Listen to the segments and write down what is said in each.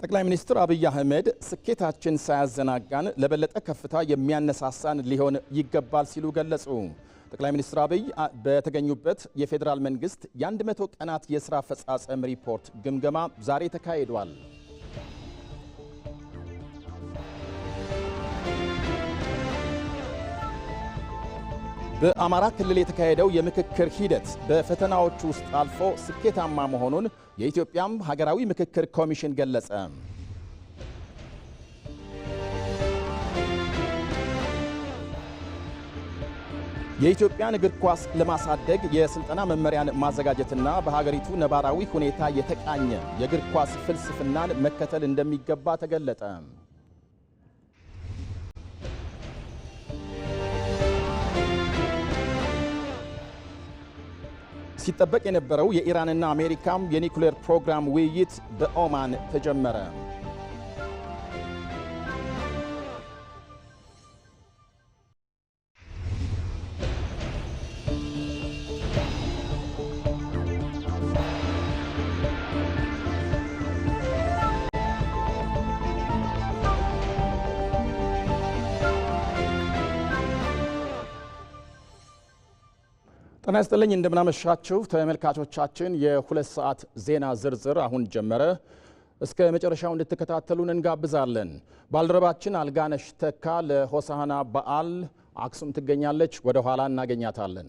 ጠቅላይ ሚኒስትር አብይ አህመድ ስኬታችን ሳያዘናጋን ለበለጠ ከፍታ የሚያነሳሳን ሊሆን ይገባል ሲሉ ገለጹ። ጠቅላይ ሚኒስትር አብይ በተገኙበት የፌዴራል መንግስት የ100 ቀናት የሥራ አፈጻጸም ሪፖርት ግምገማ ዛሬ ተካሂዷል። በአማራ ክልል የተካሄደው የምክክር ሂደት በፈተናዎች ውስጥ አልፎ ስኬታማ መሆኑን የኢትዮጵያም ሀገራዊ ምክክር ኮሚሽን ገለጸ። የኢትዮጵያን እግር ኳስ ለማሳደግ የስልጠና መመሪያን ማዘጋጀትና በሀገሪቱ ነባራዊ ሁኔታ የተቃኘ የእግር ኳስ ፍልስፍናን መከተል እንደሚገባ ተገለጠ። ሲጠበቅ የነበረው የኢራንና አሜሪካም የኒውክሌር ፕሮግራም ውይይት በኦማን ተጀመረ። ጤና ይስጥልኝ እንደምናመሻችሁ ተመልካቾቻችን፣ የሁለት ሰዓት ዜና ዝርዝር አሁን ጀመረ። እስከ መጨረሻው እንድትከታተሉን እንጋብዛለን። ባልደረባችን አልጋነሽ ተካ ለሆሳዕና በዓል አክሱም ትገኛለች። ወደ ኋላ እናገኛታለን።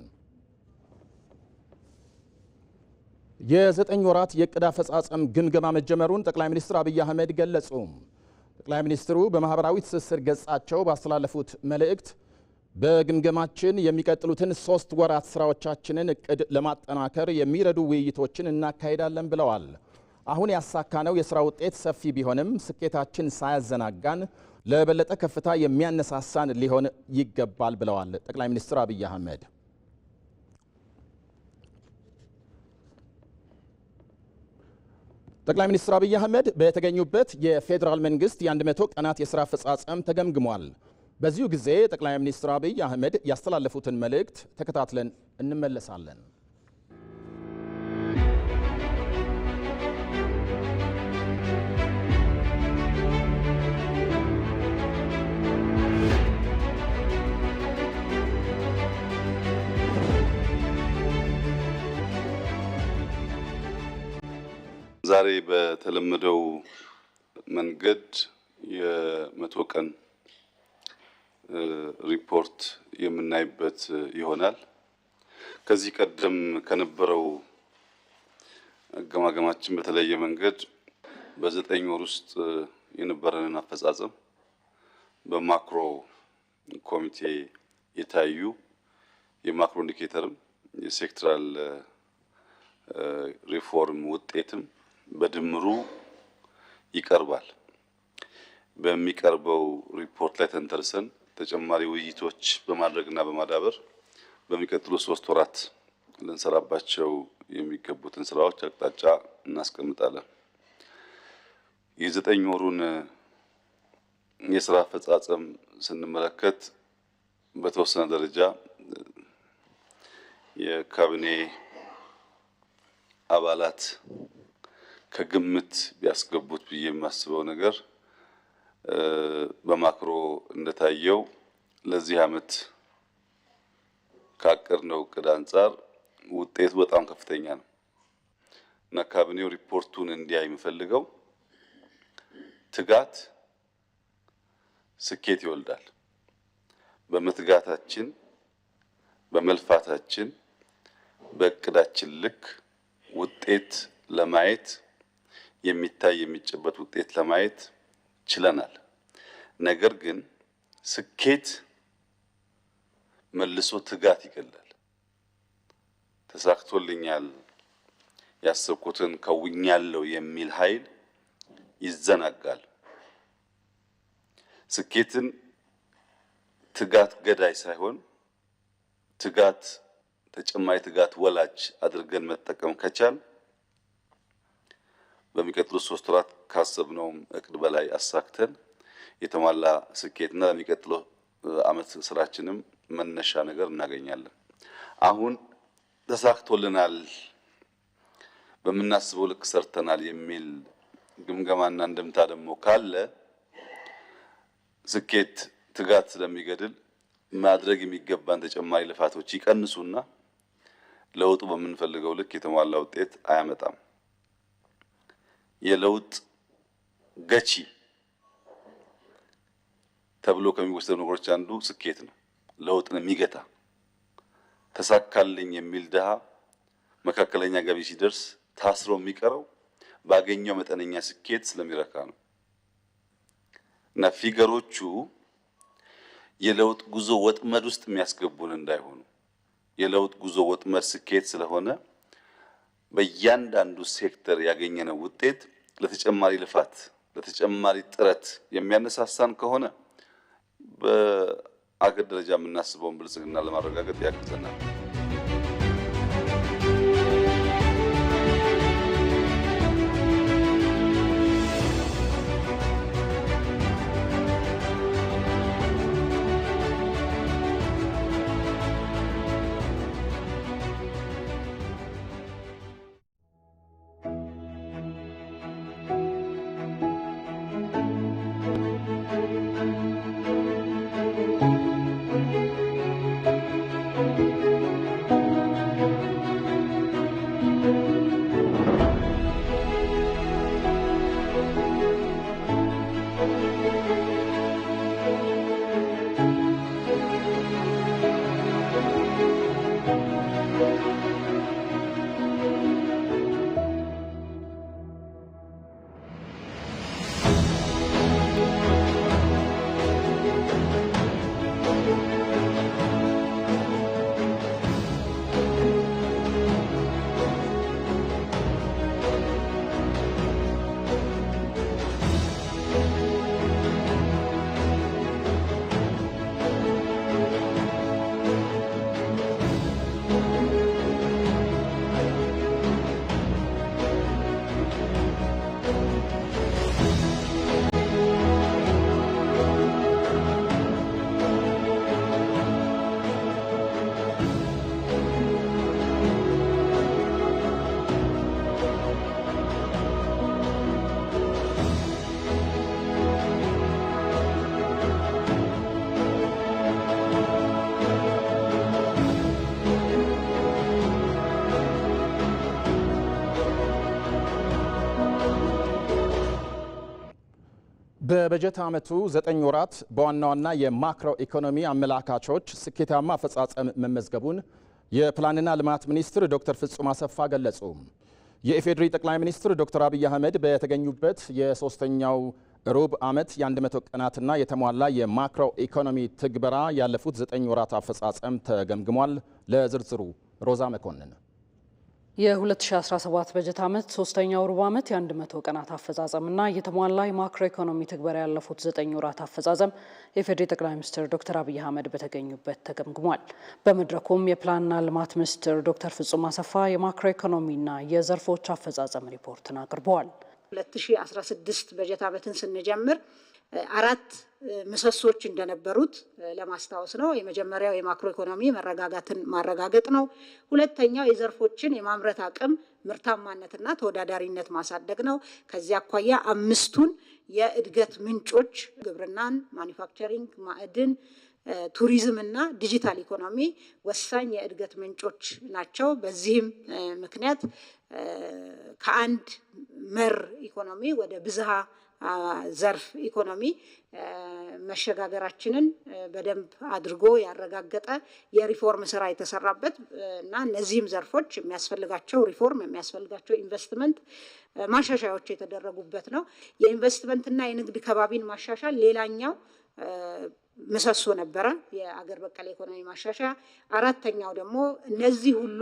የ9 ወራት የዕቅድ አፈጻጸም ግምገማ መጀመሩን ጠቅላይ ሚኒስትር አብይ አህመድ ገለጹ። ጠቅላይ ሚኒስትሩ በማህበራዊ ትስስር ገጻቸው ባስተላለፉት መልእክት በግምገማችን የሚቀጥሉትን 3 ወራት ስራዎቻችንን እቅድ ለማጠናከር የሚረዱ ውይይቶችን እናካሄዳለን ብለዋል። አሁን ያሳካነው የሥራ ውጤት ሰፊ ቢሆንም ስኬታችን ሳያዘናጋን ለበለጠ ከፍታ የሚያነሳሳን ሊሆን ይገባል ብለዋል ጠቅላይ ሚኒስትር አብይ አህመድ። ጠቅላይ ሚኒስትር አብይ አህመድ በተገኙበት የፌዴራል መንግስት የ100 ቀናት የሥራ አፈጻጸም ተገምግሟል። በዚሁ ጊዜ ጠቅላይ ሚኒስትር አብይ አህመድ ያስተላለፉትን መልእክት ተከታትለን እንመለሳለን። ዛሬ በተለመደው መንገድ የ100 ቀን ሪፖርት የምናይበት ይሆናል። ከዚህ ቀደም ከነበረው አገማገማችን በተለየ መንገድ በ9 ወር ውስጥ የነበረንን አፈጻጸም በማክሮ ኮሚቴ የታዩ የማክሮ ኢንዲኬተርም የሴክተራል ሪፎርም ውጤትም በድምሩ ይቀርባል። በሚቀርበው ሪፖርት ላይ ተንተርሰን ተጨማሪ ውይይቶች በማድረግና በማዳበር በሚቀጥሉ 3 ወራት ልንሰራባቸው የሚገቡትን ስራዎች አቅጣጫ እናስቀምጣለን። የ9 ወሩን የሥራ አፈጻጸም ስንመለከት በተወሰነ ደረጃ የካቢኔ አባላት ከግምት ቢያስገቡት ብዬ የማስበው ነገር በማክሮ እንደታየው ለዚህ ዓመት ካቀድነው እቅድ አንጻር ውጤቱ በጣም ከፍተኛ ነው እና ካቢኔው ሪፖርቱን እንዲያይ የምፈልገው ትጋት ስኬት ይወልዳል። በመትጋታችን በመልፋታችን በእቅዳችን ልክ ውጤት ለማየት የሚታይ የሚጨበጥ ውጤት ለማየት ችለናል። ነገር ግን ስኬት መልሶ ትጋት ይገላል። ተሳክቶልኛል፣ ያሰብኩትን ከውኛለሁ የሚል ኃይል ይዘናጋል። ስኬትን ትጋት ገዳይ ሳይሆን ትጋት ተጨማሪ ትጋት ወላጅ አድርገን መጠቀም ከቻል በሚቀጥሉት 3 ወራት ካሰብነው እቅድ በላይ አሳክተን የተሟላ ስኬትና ለሚቀጥለው ዓመት ስራችንም መነሻ ነገር እናገኛለን። አሁን ተሳክቶልናል በመናስበው ልክ ሰርተናል የሚል ግምገማና እንደምታ ደግሞ ካለ ስኬት ትጋት ስለሚገድል ማድረግ የሚገባን ተጨማሪ ልፋቶች ይቀንሱና ለውጡ በምንፈልገው ልክ የተሟላ ውጤት አያመጣም። የለውጥ ገቺ ተብሎ ከሚወሰዱ ነገሮች አንዱ ስኬት ነው። ለውጥን የሚገታ ተሳካልኝ የሚል ድሃ መካከለኛ ገቢ ሲደርስ ታስሮ የሚቀረው ባገኘው መጠነኛ ስኬት ስለሚረካ ነው። እና ፊገሮቹ የለውጥ ጉዞ ወጥመድ ውስጥ የሚያስገቡን እንዳይሆኑ። የለውጥ ጉዞ ወጥመድ ስኬት ስለሆነ በእያንዳንዱ ሴክተር ያገኘነው ውጤት ለተጨማሪ ልፋት፣ ለተጨማሪ ጥረት የሚያነሳሳን ከሆነ በአገር ደረጃ የምናስበውን ብልጽግና ለማረጋገጥ ያግዘናል። በበጀት ዓመቱ 9 ወራት በዋና ዋና የማክሮ ኢኮኖሚ አመላካቾች ስኬታማ አፈጻጸም መመዝገቡን የፕላንና ልማት ሚኒስትር ዶክተር ፍጹም አሰፋ ገለጹ። የኢፌዴሪ ጠቅላይ ሚኒስትር ዶክተር አብይ አህመድ በተገኙበት የሶስተኛው ሩብ ዓመት የ100 ቀናትና የተሟላ የማክሮ ኢኮኖሚ ትግበራ ያለፉት 9 ወራት አፈጻጸም ተገምግሟል። ለዝርዝሩ ሮዛ መኮንን። የ2017 በጀት ዓመት ሶስተኛው ሩብ ዓመት የ100 ቀናት አፈጻጸምና የተሟላ የማክሮ ኢኮኖሚ ትግበራ ያለፉት 9 ወራት አፈጻጸም የኢፌዴሪ ጠቅላይ ሚኒስትር ዶክተር አብይ አህመድ በተገኙበት ተገምግሟል። በመድረኩም የፕላንና ልማት ሚኒስትር ዶክተር ፍጹም አሰፋ የማክሮ ኢኮኖሚና የዘርፎች አፈጻጸም ሪፖርትን አቅርበዋል። 2016 በጀት ዓመትን ስንጀምር 4 ምሰሶች እንደነበሩት ለማስታወስ ነው። የመጀመሪያው የማክሮ ኢኮኖሚ መረጋጋትን ማረጋገጥ ነው። ሁለተኛው የዘርፎችን የማምረት አቅም ምርታማነትና ተወዳዳሪነት ማሳደግ ነው። ከዚያ አኳያ 5ቱን የእድገት ምንጮች ግብርናን፣ ማኒፋክቸሪንግ፣ ማዕድን፣ ቱሪዝም እና ዲጂታል ኢኮኖሚ ወሳኝ የእድገት ምንጮች ናቸው። በዚህም ምክንያት ከአንድ መር ኢኮኖሚ ወደ ብዝሃ ዘርፍ ኢኮኖሚ መሸጋገራችንን በደንብ አድርጎ ያረጋገጠ የሪፎርም ስራ የተሰራበት እና እነዚህም ዘርፎች የሚያስፈልጋቸው ሪፎርም የሚያስፈልጋቸው ኢንቨስትመንት ማሻሻያዎች የተደረጉበት ነው። የኢንቨስትመንትና የንግድ ከባቢን ማሻሻል ሌላኛው ምሰሶ ነበረ፣ የአገር በቀል ኢኮኖሚ ማሻሻያ። አራተኛው ደግሞ እነዚህ ሁሉ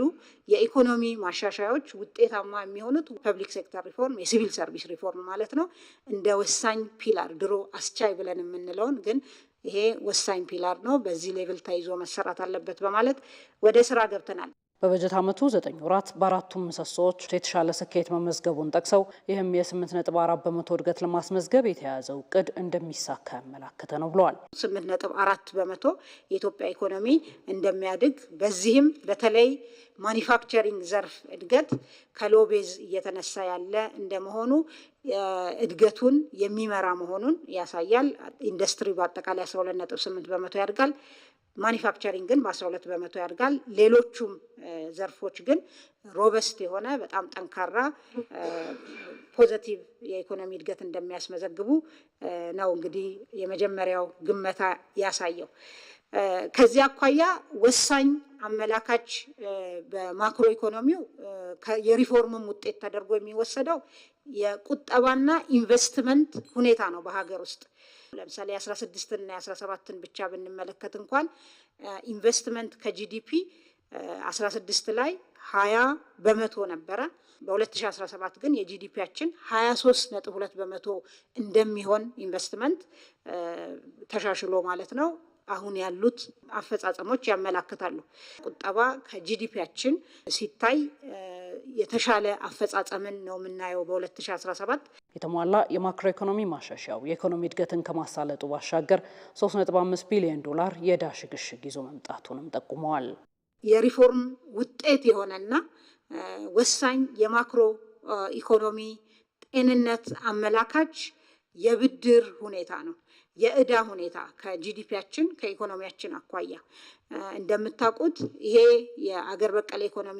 የኢኮኖሚ ማሻሻያዎች ውጤታማ የሚሆኑት ፐብሊክ ሴክተር ሪፎርም፣ የሲቪል ሰርቪስ ሪፎርም ማለት ነው። እንደ ወሳኝ ፒላር ድሮ አስቻይ ብለን የምንለውን ግን ይሄ ወሳኝ ፒላር ነው፣ በዚህ ሌቭል ተይዞ መሰራት አለበት በማለት ወደ ስራ ገብተናል። በበጀት ዓመቱ 9 ወራት በአራቱም ምሰሶዎች የተሻለ ስኬት መመዝገቡን ጠቅሰው ይህም የ8.4 በመቶ እድገት ለማስመዝገብ የተያዘው እቅድ እንደሚሳካ ያመላከተ ነው ብለዋል። 8.4 በመቶ የኢትዮጵያ ኢኮኖሚ እንደሚያድግ፣ በዚህም በተለይ ማኒፋክቸሪንግ ዘርፍ እድገት ከሎ ቤዝ እየተነሳ ያለ እንደመሆኑ እድገቱን የሚመራ መሆኑን ያሳያል። ኢንዱስትሪ በአጠቃላይ 12.8 በመቶ ያድጋል። ማኒፋክቸሪንግ ግን በ12 በመቶ ያድጋል። ሌሎቹም ዘርፎች ግን ሮበስት የሆነ በጣም ጠንካራ ፖዚቲቭ የኢኮኖሚ እድገት እንደሚያስመዘግቡ ነው እንግዲህ የመጀመሪያው ግመታ ያሳየው። ከዚህ አኳያ ወሳኝ አመላካች በማክሮ ኢኮኖሚው የሪፎርምም ውጤት ተደርጎ የሚወሰደው የቁጠባና ኢንቨስትመንት ሁኔታ ነው በሀገር ውስጥ። ለምሳሌ 16 እና 17ን ብቻ ብንመለከት እንኳን ኢንቨስትመንት ከጂዲፒ 16 ላይ 20 በመቶ ነበረ። በ2017 ግን የጂዲፒያችን 23.2 በመቶ እንደሚሆን ኢንቨስትመንት ተሻሽሎ ማለት ነው አሁን ያሉት አፈጻጸሞች ያመላክታሉ። ቁጠባ ከጂዲፒያችን ሲታይ የተሻለ አፈጻጸምን ነው የምናየው በ2017። የተሟላ የማክሮ ኢኮኖሚ ማሻሻያው የኢኮኖሚ እድገትን ከማሳለጡ ባሻገር 3.5 ቢሊዮን ዶላር የዕዳ ሽግሽግ ይዞ መምጣቱንም ጠቁመዋል። የሪፎርም ውጤት የሆነና ወሳኝ የማክሮ ኢኮኖሚ ጤንነት አመላካች የብድር ሁኔታ ነው። የዕዳ ሁኔታ ከጂዲፒያችን ከኢኮኖሚያችን አኳያ እንደምታውቁት ይሄ የአገር በቀል ኢኮኖሚ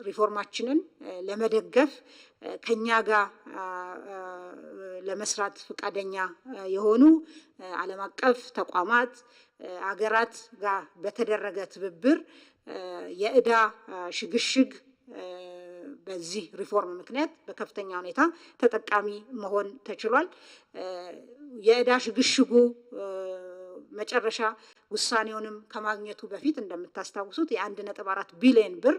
ሪፎርማችንን ለመደገፍ ከኛ ጋር ለመስራት ፈቃደኛ የሆኑ ዓለም አቀፍ ተቋማት አገራት ጋር በተደረገ ትብብር የዕዳ ሽግሽግ በዚህ ሪፎርም ምክንያት በከፍተኛ ሁኔታ ተጠቃሚ መሆን ተችሏል። የዕዳ ሽግሽጉ መጨረሻ ውሳኔውንም ከማግኘቱ በፊት እንደምታስታውሱት የ1.4 ቢሊዮን ብር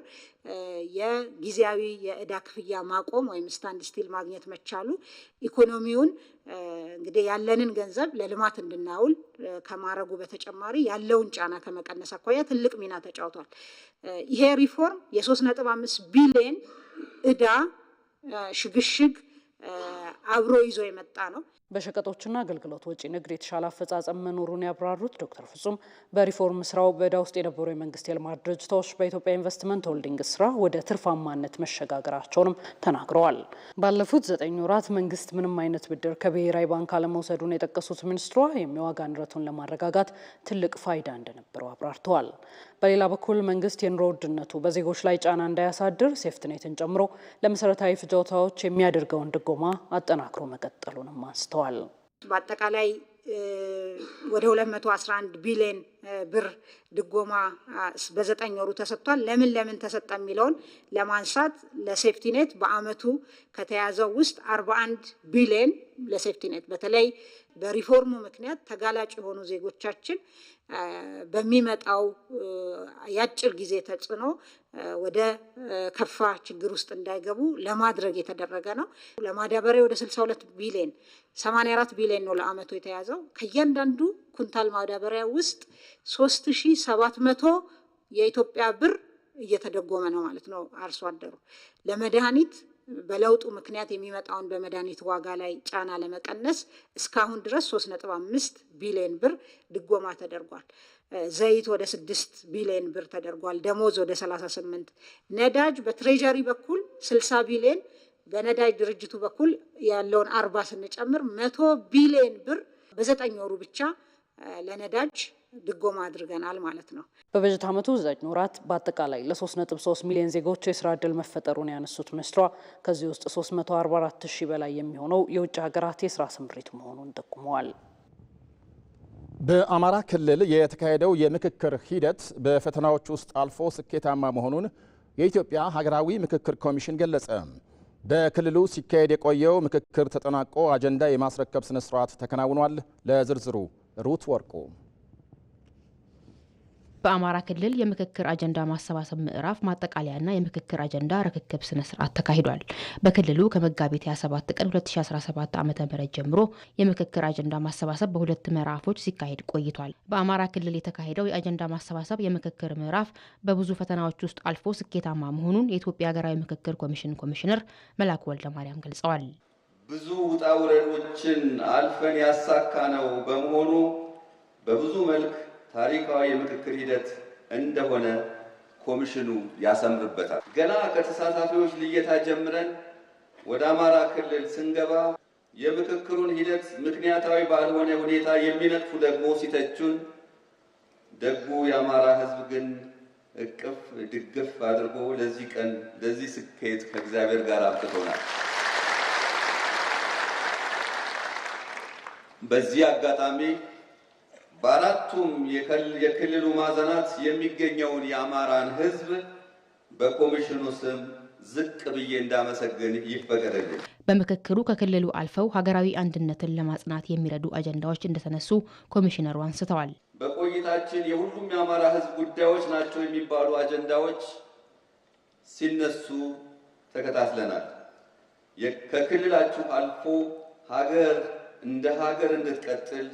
የጊዜያዊ የዕዳ ክፍያ ማቆም ወይም ስታንድ ስቲል ማግኘት መቻሉ ኢኮኖሚውን እንግዲህ ያለንን ገንዘብ ለልማት እንድናውል ከማረጉ በተጨማሪ ያለውን ጫና ከመቀነስ አኳያ ትልቅ ሚና ተጫውቷል። ይሄ ሪፎርም የ3.5 ቢሊዮን ዕዳ ሽግሽግ አብሮ ይዞ የመጣ ነው። በሸቀጦችና አገልግሎት ወጪ ንግድ የተሻለ አፈጻጸም መኖሩን ያብራሩት ዶክተር ፍጹም በሪፎርም ስራው በዕዳ ውስጥ የነበሩ የመንግስት የልማት ድርጅቶች በኢትዮጵያ ኢንቨስትመንት ሆልዲንግ ስራ ወደ ትርፋማነት መሸጋገራቸውንም ተናግረዋል። ባለፉት 9 ወራት መንግስት ምንም አይነት ብድር ከብሔራዊ ባንክ አለመውሰዱን የጠቀሱት ሚኒስትሯ የዋጋ ንረቱን ለማረጋጋት ትልቅ ፋይዳ እንደነበረው አብራርተዋል። በሌላ በኩል መንግስት የኑሮ ውድነቱ በዜጎች ላይ ጫና እንዳያሳድር ሴፍትኔትን ጨምሮ ለመሰረታዊ ፍጆታዎች የሚያደርገውን ድጎማ አጠናክሮ መቀጠሉንም አንስተዋል። በአጠቃላይ ወደ 211 ቢሊዮን ብር ድጎማ በ9 ወሩ ተሰጥቷል። ለምን ተሰጠ የሚለውን ለማንሳት ለሴፍቲኔት በአመቱ ከተያዘው ውስጥ 41 ቢሊዮን ለሴፍቲኔት በተለይ በሪፎርሙ ምክንያት ተጋላጭ የሆኑ ዜጎቻችን በሚመጣው የአጭር ጊዜ ተጽዕኖ ወደ ከፋ ችግር ውስጥ እንዳይገቡ ለማድረግ የተደረገ ነው። ለማዳበሪያ ወደ 62 ቢሊዮን 84 ቢሊዮን ነው ለአመቱ የተያዘው። ከእያንዳንዱ ኩንታል ማዳበሪያ ውስጥ 3700 የኢትዮጵያ ብር እየተደጎመ ነው ማለት ነው አርሶ አደሩ። ለመድኃኒት በለውጡ ምክንያት የሚመጣውን በመድኃኒት ዋጋ ላይ ጫና ለመቀነስ እስካሁን ድረስ 3.5 ቢሊዮን ብር ድጎማ ተደርጓል። ዘይት ወደ 6 ቢሊዮን ብር ተደርጓል። ደሞዝ ወደ 38፣ ነዳጅ በትሬጀሪ በኩል 60 ቢሊዮን በነዳጅ ድርጅቱ በኩል ያለውን 40 ስንጨምር 100 ቢሊዮን ብር በ9 ወሩ ብቻ ለነዳጅ ድጎማ አድርገናል ማለት ነው። በበጀት ዓመቱ 9 ወራት በአጠቃላይ ለ3.3 ሚሊዮን ዜጎች የስራ ዕድል መፈጠሩን ያነሱት ሚኒስትሯ ከዚህ ውስጥ 344 ሺህ በላይ የሚሆነው የውጭ ሀገራት የስራ ስምሪት መሆኑን ጠቁመዋል። በአማራ ክልል የተካሄደው የምክክር ሂደት በፈተናዎች ውስጥ አልፎ ስኬታማ መሆኑን የኢትዮጵያ ሀገራዊ ምክክር ኮሚሽን ገለጸ። በክልሉ ሲካሄድ የቆየው ምክክር ተጠናቆ አጀንዳ የማስረከብ ስነ ስርዓት ተከናውኗል። ለዝርዝሩ ሩት ወርቁ። በአማራ ክልል የምክክር አጀንዳ ማሰባሰብ ምዕራፍ ማጠቃለያና የምክክር አጀንዳ ርክክብ ስነ ስርዓት ተካሂዷል። በክልሉ ከመጋቢት 27 ቀን 2017 ዓ.ም ጀምሮ የምክክር አጀንዳ ማሰባሰብ በሁለት ምዕራፎች ሲካሄድ ቆይቷል። በአማራ ክልል የተካሄደው የአጀንዳ ማሰባሰብ የምክክር ምዕራፍ በብዙ ፈተናዎች ውስጥ አልፎ ስኬታማ መሆኑን የኢትዮጵያ ሀገራዊ ምክክር ኮሚሽን ኮሚሽነር መላኩ ወልደማርያም ገልጸዋል። ብዙ ውጣ ውረዶችን አልፈን ያሳካነው በመሆኑ በብዙ መልክ ታሪካዊ የምክክር ሂደት እንደሆነ ኮሚሽኑ ያሰምርበታል። ገና ከተሳታፊዎች ልየታ ጀምረን ወደ አማራ ክልል ስንገባ የምክክሩን ሂደት ምክንያታዊ ባልሆነ ሁኔታ የሚነቅፉ ደግሞ ሲተቹን፣ ደጉ የአማራ ሕዝብ ግን እቅፍ ድግፍ አድርጎ ለዚህ ቀን ለዚህ ስኬት ከእግዚአብሔር ጋር አብቅቶናል። በዚህ አጋጣሚ በአራቱም የክልሉ ማዕዘናት የሚገኘውን የአማራን ሕዝብ በኮሚሽኑ ስም ዝቅ ብዬ እንዳመሰግን ይፈቀድልኝ። በምክክሩ ከክልሉ አልፈው ሀገራዊ አንድነትን ለማጽናት የሚረዱ አጀንዳዎች እንደተነሱ ኮሚሽነሩ አንስተዋል። በቆይታችን የሁሉም የአማራ ሕዝብ ጉዳዮች ናቸው የሚባሉ አጀንዳዎች ሲነሱ ተከታትለናል። ከክልላችሁ አልፎ ሀገር እንደ ሀገር እንድትቀጥል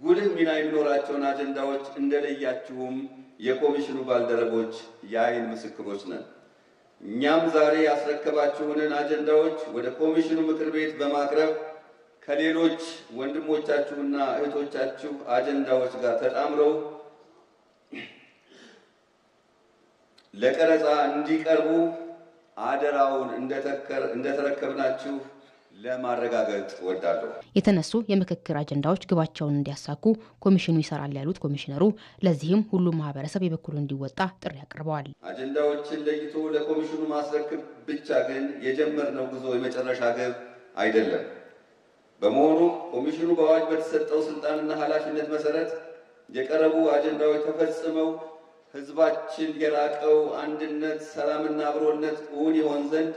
ጉልህ ሚና የሚኖራቸውን አጀንዳዎች እንደለያችሁም የኮሚሽኑ ባልደረቦች የአይን ምስክሮች ነን። እኛም ዛሬ ያስረከባችሁንን አጀንዳዎች ወደ ኮሚሽኑ ምክር ቤት በማቅረብ ከሌሎች ወንድሞቻችሁና እህቶቻችሁ አጀንዳዎች ጋር ተጣምረው ለቀረጻ እንዲቀርቡ አደራውን እንደተረከብናችሁ ለማረጋገጥ እወዳለሁ። የተነሱ የምክክር አጀንዳዎች ግባቸውን እንዲያሳኩ ኮሚሽኑ ይሰራል ያሉት ኮሚሽነሩ ለዚህም ሁሉም ማህበረሰብ የበኩሉን እንዲወጣ ጥሪ አቅርበዋል። አጀንዳዎችን ለይቶ ለኮሚሽኑ ማስረከብ ብቻ ግን የጀመርነው ጉዞ የመጨረሻ ግብ አይደለም። በመሆኑ ኮሚሽኑ በአዋጅ በተሰጠው ስልጣንና ኃላፊነት መሰረት የቀረቡ አጀንዳዎች ተፈጽመው ሕዝባችን የራቀው አንድነት፣ ሰላምና አብሮነት እውን ይሆን ዘንድ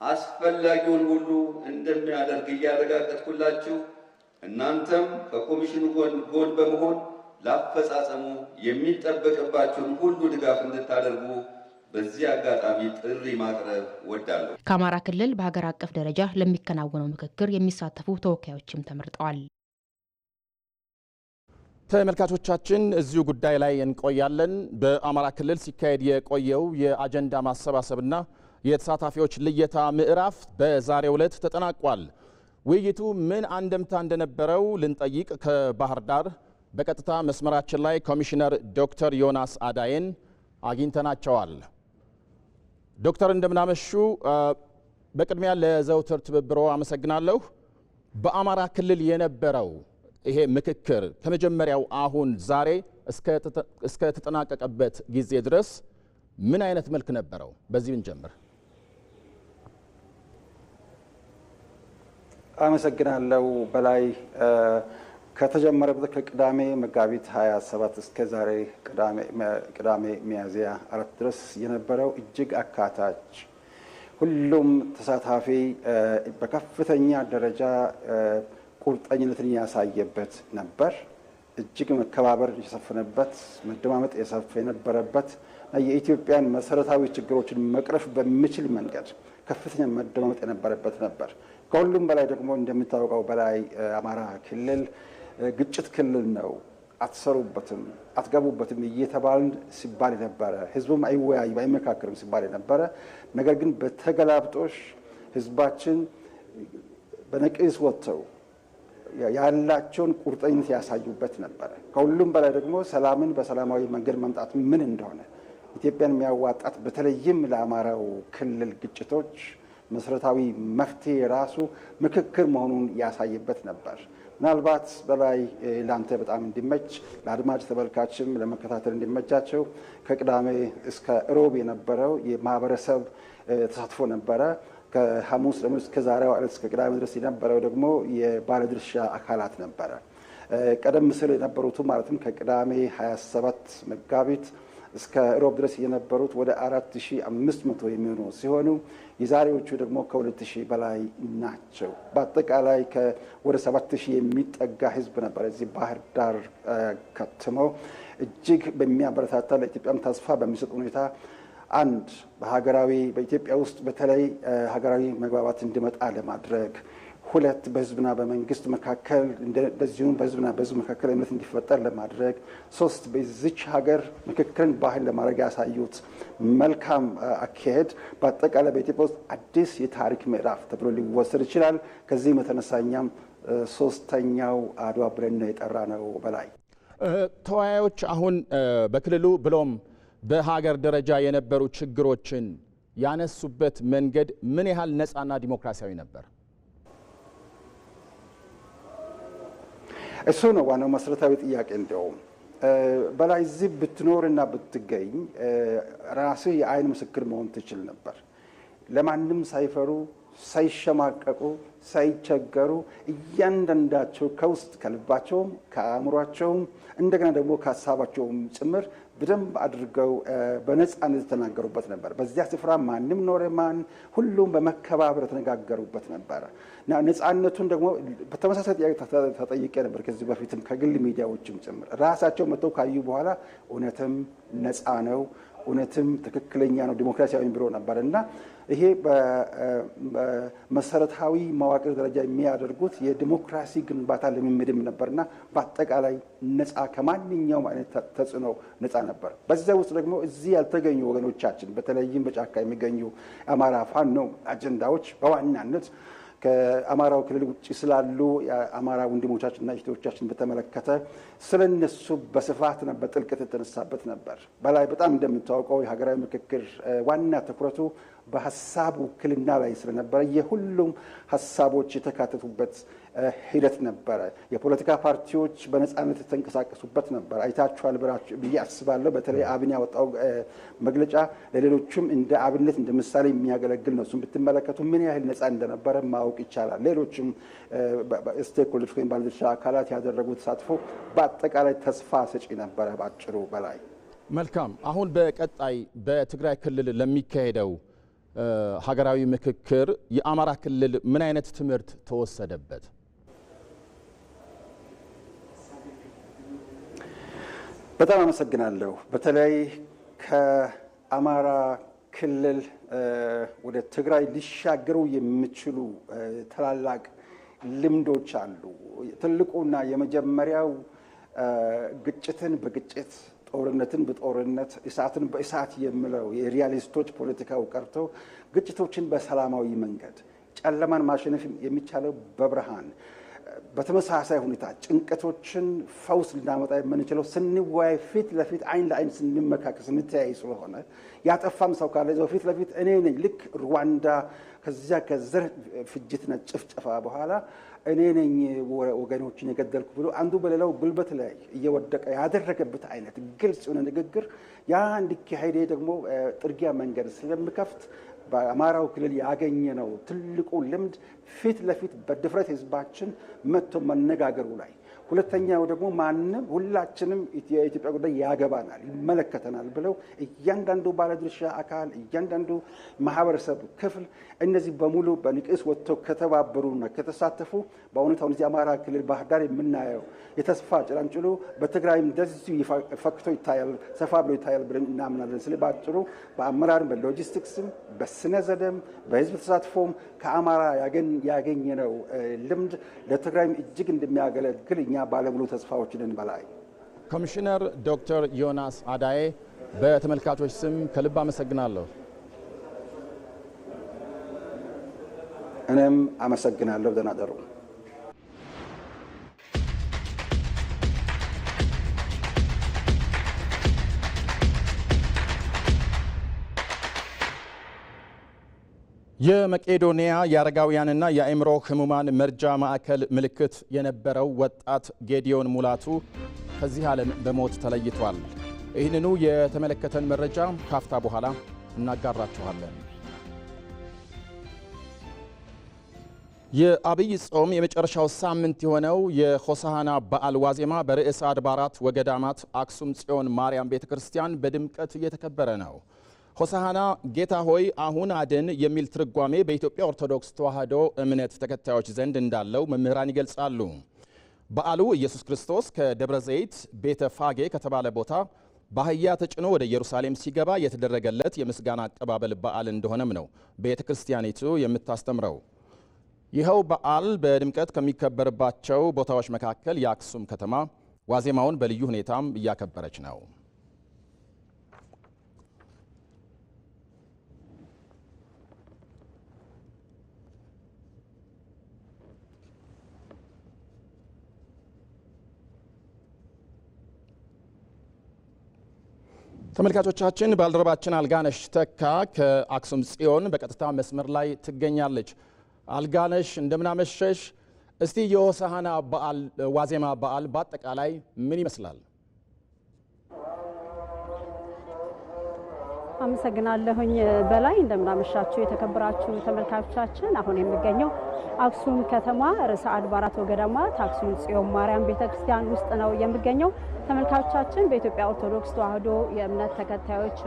አስፈላጊውን ሁሉ እንደሚያደርግ እያረጋገጥኩላችሁ እናንተም ከኮሚሽኑ ጎን በመሆን ለአፈጻጸሙ የሚጠበቅባችሁን ሁሉ ድጋፍ እንድታደርጉ በዚህ አጋጣሚ ጥሪ ማቅረብ ወዳለሁ። ከአማራ ክልል በሀገር አቀፍ ደረጃ ለሚከናወነው ምክክር የሚሳተፉ ተወካዮችም ተመርጠዋል። ተመልካቾቻችን እዚሁ ጉዳይ ላይ እንቆያለን። በአማራ ክልል ሲካሄድ የቆየው የአጀንዳ ማሰባሰብና የተሳታፊዎች ልየታ ምዕራፍ በዛሬው ዕለት ተጠናቋል። ውይይቱ ምን አንደምታ እንደነበረው ልንጠይቅ ከባህር ዳር በቀጥታ መስመራችን ላይ ኮሚሽነር ዶክተር ዮናስ አዳዬን አግኝተናቸዋል። ዶክተር እንደምናመሹ፣ በቅድሚያ ለዘውትር ትብብሮ አመሰግናለሁ። በአማራ ክልል የነበረው ይሄ ምክክር ከመጀመሪያው አሁን ዛሬ እስከ ተጠናቀቀበት ጊዜ ድረስ ምን አይነት መልክ ነበረው? በዚህ ብንጀምር። አመሰግናለሁ በላይ። ከተጀመረበት ከቅዳሜ መጋቢት 27 እስከ ዛሬ ቅዳሜ ሚያዝያ 4 ድረስ የነበረው እጅግ አካታች፣ ሁሉም ተሳታፊ በከፍተኛ ደረጃ ቁርጠኝነትን ያሳየበት ነበር። እጅግ መከባበር የሰፈነበት፣ መደማመጥ የሰፈነበረበት፣ የኢትዮጵያን መሰረታዊ ችግሮችን መቅረፍ በሚችል መንገድ ከፍተኛ መደማመጥ የነበረበት ነበር። ከሁሉም በላይ ደግሞ እንደሚታወቀው በላይ አማራ ክልል ግጭት ክልል ነው፣ አትሰሩበትም፣ አትገቡበትም እየተባልን ሲባል የነበረ፣ ህዝቡም አይወያይም አይመካከርም ሲባል የነበረ፣ ነገር ግን በተገላብጦሽ ህዝባችን በነቂስ ወጥተው ያላቸውን ቁርጠኝነት ያሳዩበት ነበረ። ከሁሉም በላይ ደግሞ ሰላምን በሰላማዊ መንገድ ማምጣት ምን እንደሆነ ኢትዮጵያን የሚያዋጣት በተለይም ለአማራው ክልል ግጭቶች መሰረታዊ መፍትሄ ራሱ ምክክር መሆኑን ያሳይበት ነበር። ምናልባት በላይ ለአንተ በጣም እንዲመች ለአድማጭ ተመልካችም ለመከታተል እንዲመቻቸው ከቅዳሜ እስከ ሮብ የነበረው የማህበረሰብ ተሳትፎ ነበረ። ከሐሙስ ደግሞ እስከ ዛሬው ዕለት እስከ ቅዳሜ ድረስ የነበረው ደግሞ የባለድርሻ አካላት ነበረ። ቀደም ሲል የነበሩት ማለትም ከቅዳሜ 27 መጋቢት እስከ ሮብ ድረስ የነበሩት ወደ 4500 የሚሆኑ ሲሆኑ የዛሬዎቹ ደግሞ ከ2000 በላይ ናቸው። በአጠቃላይ ወደ 7000 የሚጠጋ ህዝብ ነበር እዚህ ባህር ዳር ከትመው እጅግ በሚያበረታታ ለኢትዮጵያም ተስፋ በሚሰጥ ሁኔታ አንድ በኢትዮጵያ ውስጥ በተለይ ሀገራዊ መግባባት እንዲመጣ ለማድረግ፣ ሁለት በህዝብና በመንግስት መካከል እንደዚሁም በህዝብና በህዝብ መካከል እምነት እንዲፈጠር ለማድረግ፣ ሶስት በዚች ሀገር ምክክርን ባህል ለማድረግ ያሳዩት መልካም አካሄድ በአጠቃላይ በኢትዮጵያ ውስጥ አዲስ የታሪክ ምዕራፍ ተብሎ ሊወሰድ ይችላል። ከዚህም የተነሳኛም ሶስተኛው አድዋ ብለን ነው የጠራ ነው። በላይ ተወያዮች አሁን በክልሉ ብሎም በሀገር ደረጃ የነበሩ ችግሮችን ያነሱበት መንገድ ምን ያህል ነፃና ዲሞክራሲያዊ ነበር? እሱ ነው ዋናው መሰረታዊ ጥያቄ። እንዲያውም በላይ እዚህ ብትኖርና ብትገኝ ራስህ የአይን ምስክር መሆን ትችል ነበር። ለማንም ሳይፈሩ ሳይሸማቀቁ ሳይቸገሩ እያንዳንዳቸው ከውስጥ ከልባቸውም ከአእምሯቸውም እንደገና ደግሞ ከሀሳባቸውም ጭምር በደንብ አድርገው በነፃነት የተናገሩበት ነበር። በዚያ ስፍራ ማንም ኖረ ማን ሁሉም በመከባበር የተነጋገሩበት ነበር እና ነፃነቱን ደግሞ በተመሳሳይ ጥያቄ ተጠይቄ ነበር ከዚህ በፊትም ከግል ሚዲያዎችም ጭምር ራሳቸው መጥተው ካዩ በኋላ እውነትም ነፃ ነው፣ እውነትም ትክክለኛ ነው፣ ዲሞክራሲያዊ ብሎ ነበር እና ይሄ በመሰረታዊ መዋቅር ደረጃ የሚያደርጉት የዲሞክራሲ ግንባታ ልምምድም ነበርና በአጠቃላይ ነፃ ከማንኛውም አይነት ተጽዕኖ ነፃ ነበር። በዚያ ውስጥ ደግሞ እዚህ ያልተገኙ ወገኖቻችን በተለይም በጫካ የሚገኙ የአማራ ፋኖ አጀንዳዎች በዋናነት ከአማራው ክልል ውጭ ስላሉ የአማራ ወንድሞቻችንና እህቶቻችን በተመለከተ ስለነሱ በስፋትና በጥልቀት የተነሳበት ነበር። በላይ በጣም እንደምታውቀው የሀገራዊ ምክክር ዋና ትኩረቱ በሀሳብ ውክልና ላይ ስለነበረ የሁሉም ሀሳቦች የተካተቱበት ሂደት ነበረ። የፖለቲካ ፓርቲዎች በነፃነት የተንቀሳቀሱበት ነበር። አይታችኋል ብዬ አስባለሁ። በተለይ አብን ያወጣው መግለጫ ለሌሎችም እንደ አብነት እንደ ምሳሌ የሚያገለግል ነው። እሱም ብትመለከቱ ምን ያህል ነፃ እንደነበረ ማወቅ ይቻላል። ሌሎችም ስቴክሆልደርስ ወይም ባለድርሻ አካላት ያደረጉት ተሳትፎ በአጠቃላይ ተስፋ ሰጪ ነበረ። ባጭሩ በላይ መልካም። አሁን በቀጣይ በትግራይ ክልል ለሚካሄደው ሀገራዊ ምክክር የአማራ ክልል ምን አይነት ትምህርት ተወሰደበት? በጣም አመሰግናለሁ። በተለይ ከአማራ ክልል ወደ ትግራይ ሊሻገሩ የሚችሉ ታላላቅ ልምዶች አሉ። ትልቁና የመጀመሪያው ግጭትን በግጭት ጦርነትን በጦርነት እሳትን በእሳት የሚለው የሪያሊስቶች ፖለቲካው ቀርቶ ግጭቶችን በሰላማዊ መንገድ ጨለማን ማሸነፍ የሚቻለው በብርሃን በተመሳሳይ ሁኔታ ጭንቀቶችን ፈውስ ልናመጣ የምንችለው ስንወያይ ፊት ለፊት አይን ለአይን ስንመካከል ስንተያይ ስለሆነ ያጠፋም ሰው ካለ እዛው ፊት ለፊት እኔ ነኝ ልክ ሩዋንዳ ከዚያ ከዘር ፍጅትና ጭፍጨፋ በኋላ እኔ ነኝ ወገኖችን የገደልኩ ብሎ አንዱ በሌላው ጉልበት ላይ እየወደቀ ያደረገበት አይነት ግልጽ የሆነ ንግግር ያ እንዲካሄድ ደግሞ ጥርጊያ መንገድ ስለሚከፍት በአማራው ክልል ያገኘ ነው ትልቁ ልምድ ፊት ለፊት በድፍረት ህዝባችን መጥቶ መነጋገሩ ላይ። ሁለተኛው ደግሞ ማንም ሁላችንም የኢትዮጵያ ጉዳይ ያገባናል ይመለከተናል ብለው እያንዳንዱ ባለድርሻ አካል እያንዳንዱ ማህበረሰብ ክፍል እነዚህ በሙሉ በንቅስ ወጥተው ከተባበሩና ከተሳተፉ በእውነት አሁን እዚህ አማራ ክልል ባህር ዳር የምናየው የተስፋ ጭላንጭሉ በትግራይም እንደዚሁ ፈክቶ ይታያል፣ ሰፋ ብሎ ይታያል ብለን እናምናለን። ስለ ባጭሩ በአመራርም በሎጂስቲክስም በስነ ዘዴም በህዝብ ተሳትፎም ከአማራ ያገኘነው ልምድ ለትግራይም እጅግ እንደሚያገለግል እኛ ባለሙሉ ተስፋዎች ነን። በላይ ኮሚሽነር ዶክተር ዮናስ አዳዬ በተመልካቾች ስም ከልብ አመሰግናለሁ። እኔም አመሰግናለሁ። ደህና ደሩ። የመቄዶንያ የአረጋውያንና የአእምሮ ህሙማን መርጃ ማዕከል ምልክት የነበረው ወጣት ጌዲዮን ሙላቱ ከዚህ ዓለም በሞት ተለይቷል። ይህንኑ የተመለከተን መረጃ ካፍታ በኋላ እናጋራችኋለን። የአብይ ጾም የመጨረሻው ሳምንት የሆነው የሆሳዕና በዓል ዋዜማ በርዕሰ አድባራት ወገዳማት አክሱም ጽዮን ማርያም ቤተ ክርስቲያን በድምቀት እየተከበረ ነው። ሆሳዕና ጌታ ሆይ አሁን አድን የሚል ትርጓሜ በኢትዮጵያ ኦርቶዶክስ ተዋሕዶ እምነት ተከታዮች ዘንድ እንዳለው መምህራን ይገልጻሉ። በዓሉ ኢየሱስ ክርስቶስ ከደብረ ዘይት ቤተ ፋጌ ከተባለ ቦታ በአህያ ተጭኖ ወደ ኢየሩሳሌም ሲገባ የተደረገለት የምስጋና አቀባበል በዓል እንደሆነም ነው ቤተ ክርስቲያኒቱ የምታስተምረው። ይኸው በዓል በድምቀት ከሚከበርባቸው ቦታዎች መካከል የአክሱም ከተማ ዋዜማውን በልዩ ሁኔታም እያከበረች ነው። ተመልካቾቻችን ባልደረባችን አልጋነሽ ተካ ከአክሱም ጽዮን በቀጥታ መስመር ላይ ትገኛለች። አልጋነሽ እንደምናመሸሽ። እስቲ የሆሳዕና በዓል ዋዜማ በዓል በአጠቃላይ ምን ይመስላል? አመሰግናለሁኝ በላይ። እንደምናመሻችሁ የተከበራችሁ ተመልካቾቻችን፣ አሁን የሚገኘው አክሱም ከተማ ርዕሰ አድባራት ወገዳማት አክሱም ጽዮን ማርያም ቤተክርስቲያን ውስጥ ነው የሚገኘው። ተመልካቾቻችን በኢትዮጵያ ኦርቶዶክስ ተዋሕዶ የእምነት ተከታዮች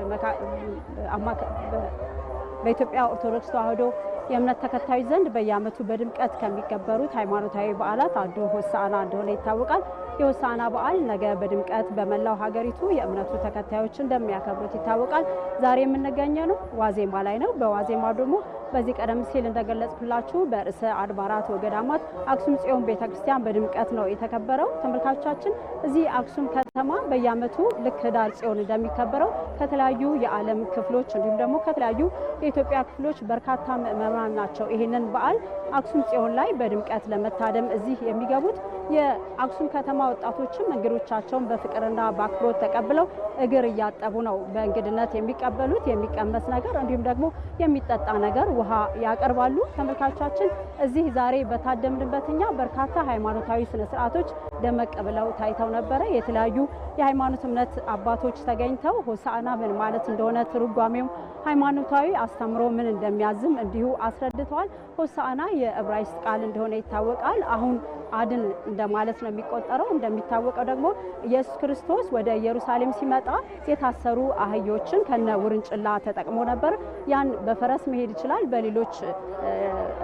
በኢትዮጵያ ኦርቶዶክስ ተዋሕዶ የእምነት ተከታዮች ዘንድ በየዓመቱ በድምቀት ከሚከበሩት ሃይማኖታዊ በዓላት አንዱ ሆሳዕና እንደሆነ ይታወቃል። የሆሳዕና በዓል ነገ በድምቀት በመላው ሀገሪቱ የእምነቱ ተከታዮች እንደሚያከብሩት ይታወቃል። ዛሬ የምንገኘው ዋዜማ ላይ ነው። በዋዜማ ደግሞ በዚህ ቀደም ሲል እንደገለጽኩላችሁ በርዕሰ አድባራት ወገዳማት አክሱም ጽዮን ቤተክርስቲያን በድምቀት ነው የተከበረው። ተመልካቾቻችን እዚህ አክሱም ከተማ በየዓመቱ ልክ ህዳር ጽዮን እንደሚከበረው ከተለያዩ የዓለም ክፍሎች እንዲሁም ደግሞ ከተለያዩ የኢትዮጵያ ክፍሎች በርካታ ምዕመናን ናቸው ይህንን በዓል አክሱም ጽዮን ላይ በድምቀት ለመታደም እዚህ የሚገቡት። የአክሱም ከተማ ወጣቶችም እንግዶቻቸውን በፍቅርና በአክብሮት ተቀብለው እግር እያጠቡ ነው በእንግድነት የሚቀበሉት። የሚቀመስ ነገር እንዲሁም ደግሞ የሚጠጣ ነገር ውሃ ያቀርባሉ። ተመልካቾቻችን እዚህ ዛሬ በታደምንበትኛ በርካታ ሃይማኖታዊ ስነ ስርዓቶች ደመቅ ብለው ታይተው ነበረ። የተለያዩ የሃይማኖት እምነት አባቶች ተገኝተው ሆሳዕና ምን ማለት እንደሆነ ትርጓሜው፣ ሃይማኖታዊ አስተምሮ ምን እንደሚያዝም እንዲሁ አስረድተዋል። ሆሳዕና የዕብራይስጥ ቃል እንደሆነ ይታወቃል። አሁን አድን እንደማለት ነው የሚቆጠረው። እንደሚታወቀው ደግሞ ኢየሱስ ክርስቶስ ወደ ኢየሩሳሌም ሲመጣ የታሰሩ አህዮችን ከነ ውርንጭላ ተጠቅሞ ነበር። ያን በፈረስ መሄድ ይችላል፣ በሌሎች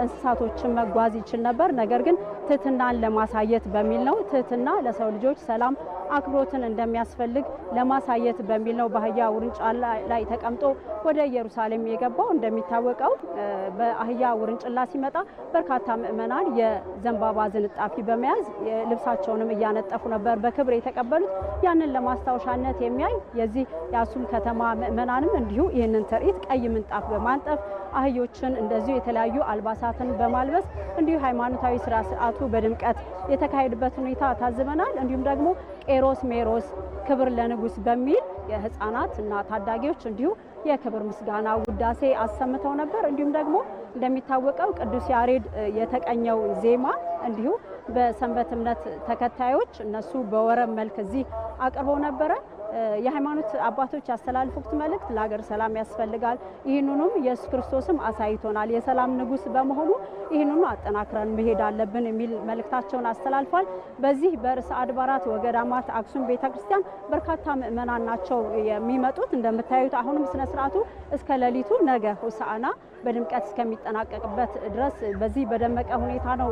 እንስሳቶችን መጓዝ ይችል ነበር። ነገር ግን ትህትናን ለማሳየት በሚል ነው። ትህትና ለሰው ልጆች ሰላም፣ አክብሮትን እንደሚያስፈልግ ለማሳየት በሚል ነው በአህያ ውርንጭላ ላይ ተቀምጦ ወደ ኢየሩሳሌም የገባው። እንደሚታወቀው በአህያ ውርንጭላ ሲመጣ በርካታ ምዕመናን የዘንባባ ዝንጣፊ በመያዝ ልብሳቸውንም እያነጠፉ ነበር በክብር የተቀበሉት። ያንን ለማስታወሻነት የሚያይ የዚህ የአክሱም ከተማ ምዕመናንም እንዲሁ ይህንን ትርኢት ቀይ ምንጣፍ በማንጠፍ አህዮችን እንደዚሁ የተለያዩ አልባሳትን በማልበስ እንዲሁ ሃይማኖታዊ ስርዓቱ በድምቀት የተካሄደበት ሁኔታ ታዝበናል። እንዲሁም ደግሞ ቄሮስ ሜሮስ ክብር ለንጉስ በሚል የህፃናት እና ታዳጊዎች እንዲሁ የክብር ምስጋና ውዳሴ አሰምተው ነበር። እንዲሁም ደግሞ እንደሚታወቀው ቅዱስ ያሬድ የተቀኘው ዜማ እንዲሁ በሰንበት እምነት ተከታዮች እነሱ በወረብ መልክ እዚህ አቅርበው ነበረ። የሃይማኖት አባቶች ያስተላልፉት መልእክት ለሀገር ሰላም ያስፈልጋል፣ ይህንኑም ኢየሱስ ክርስቶስም አሳይቶናል፣ የሰላም ንጉስ በመሆኑ ይህንኑ አጠናክረን መሄድ አለብን የሚል መልእክታቸውን አስተላልፏል። በዚህ በርዕሰ አድባራት ወገዳማት አክሱም ቤተክርስቲያን በርካታ ምዕመናን ናቸው የሚመጡት። እንደምታዩት አሁንም ስነ ስርዓቱ እስከ ሌሊቱ ነገ ሆሳዕና በድምቀት እስከሚጠናቀቅበት ድረስ በዚህ በደመቀ ሁኔታ ነው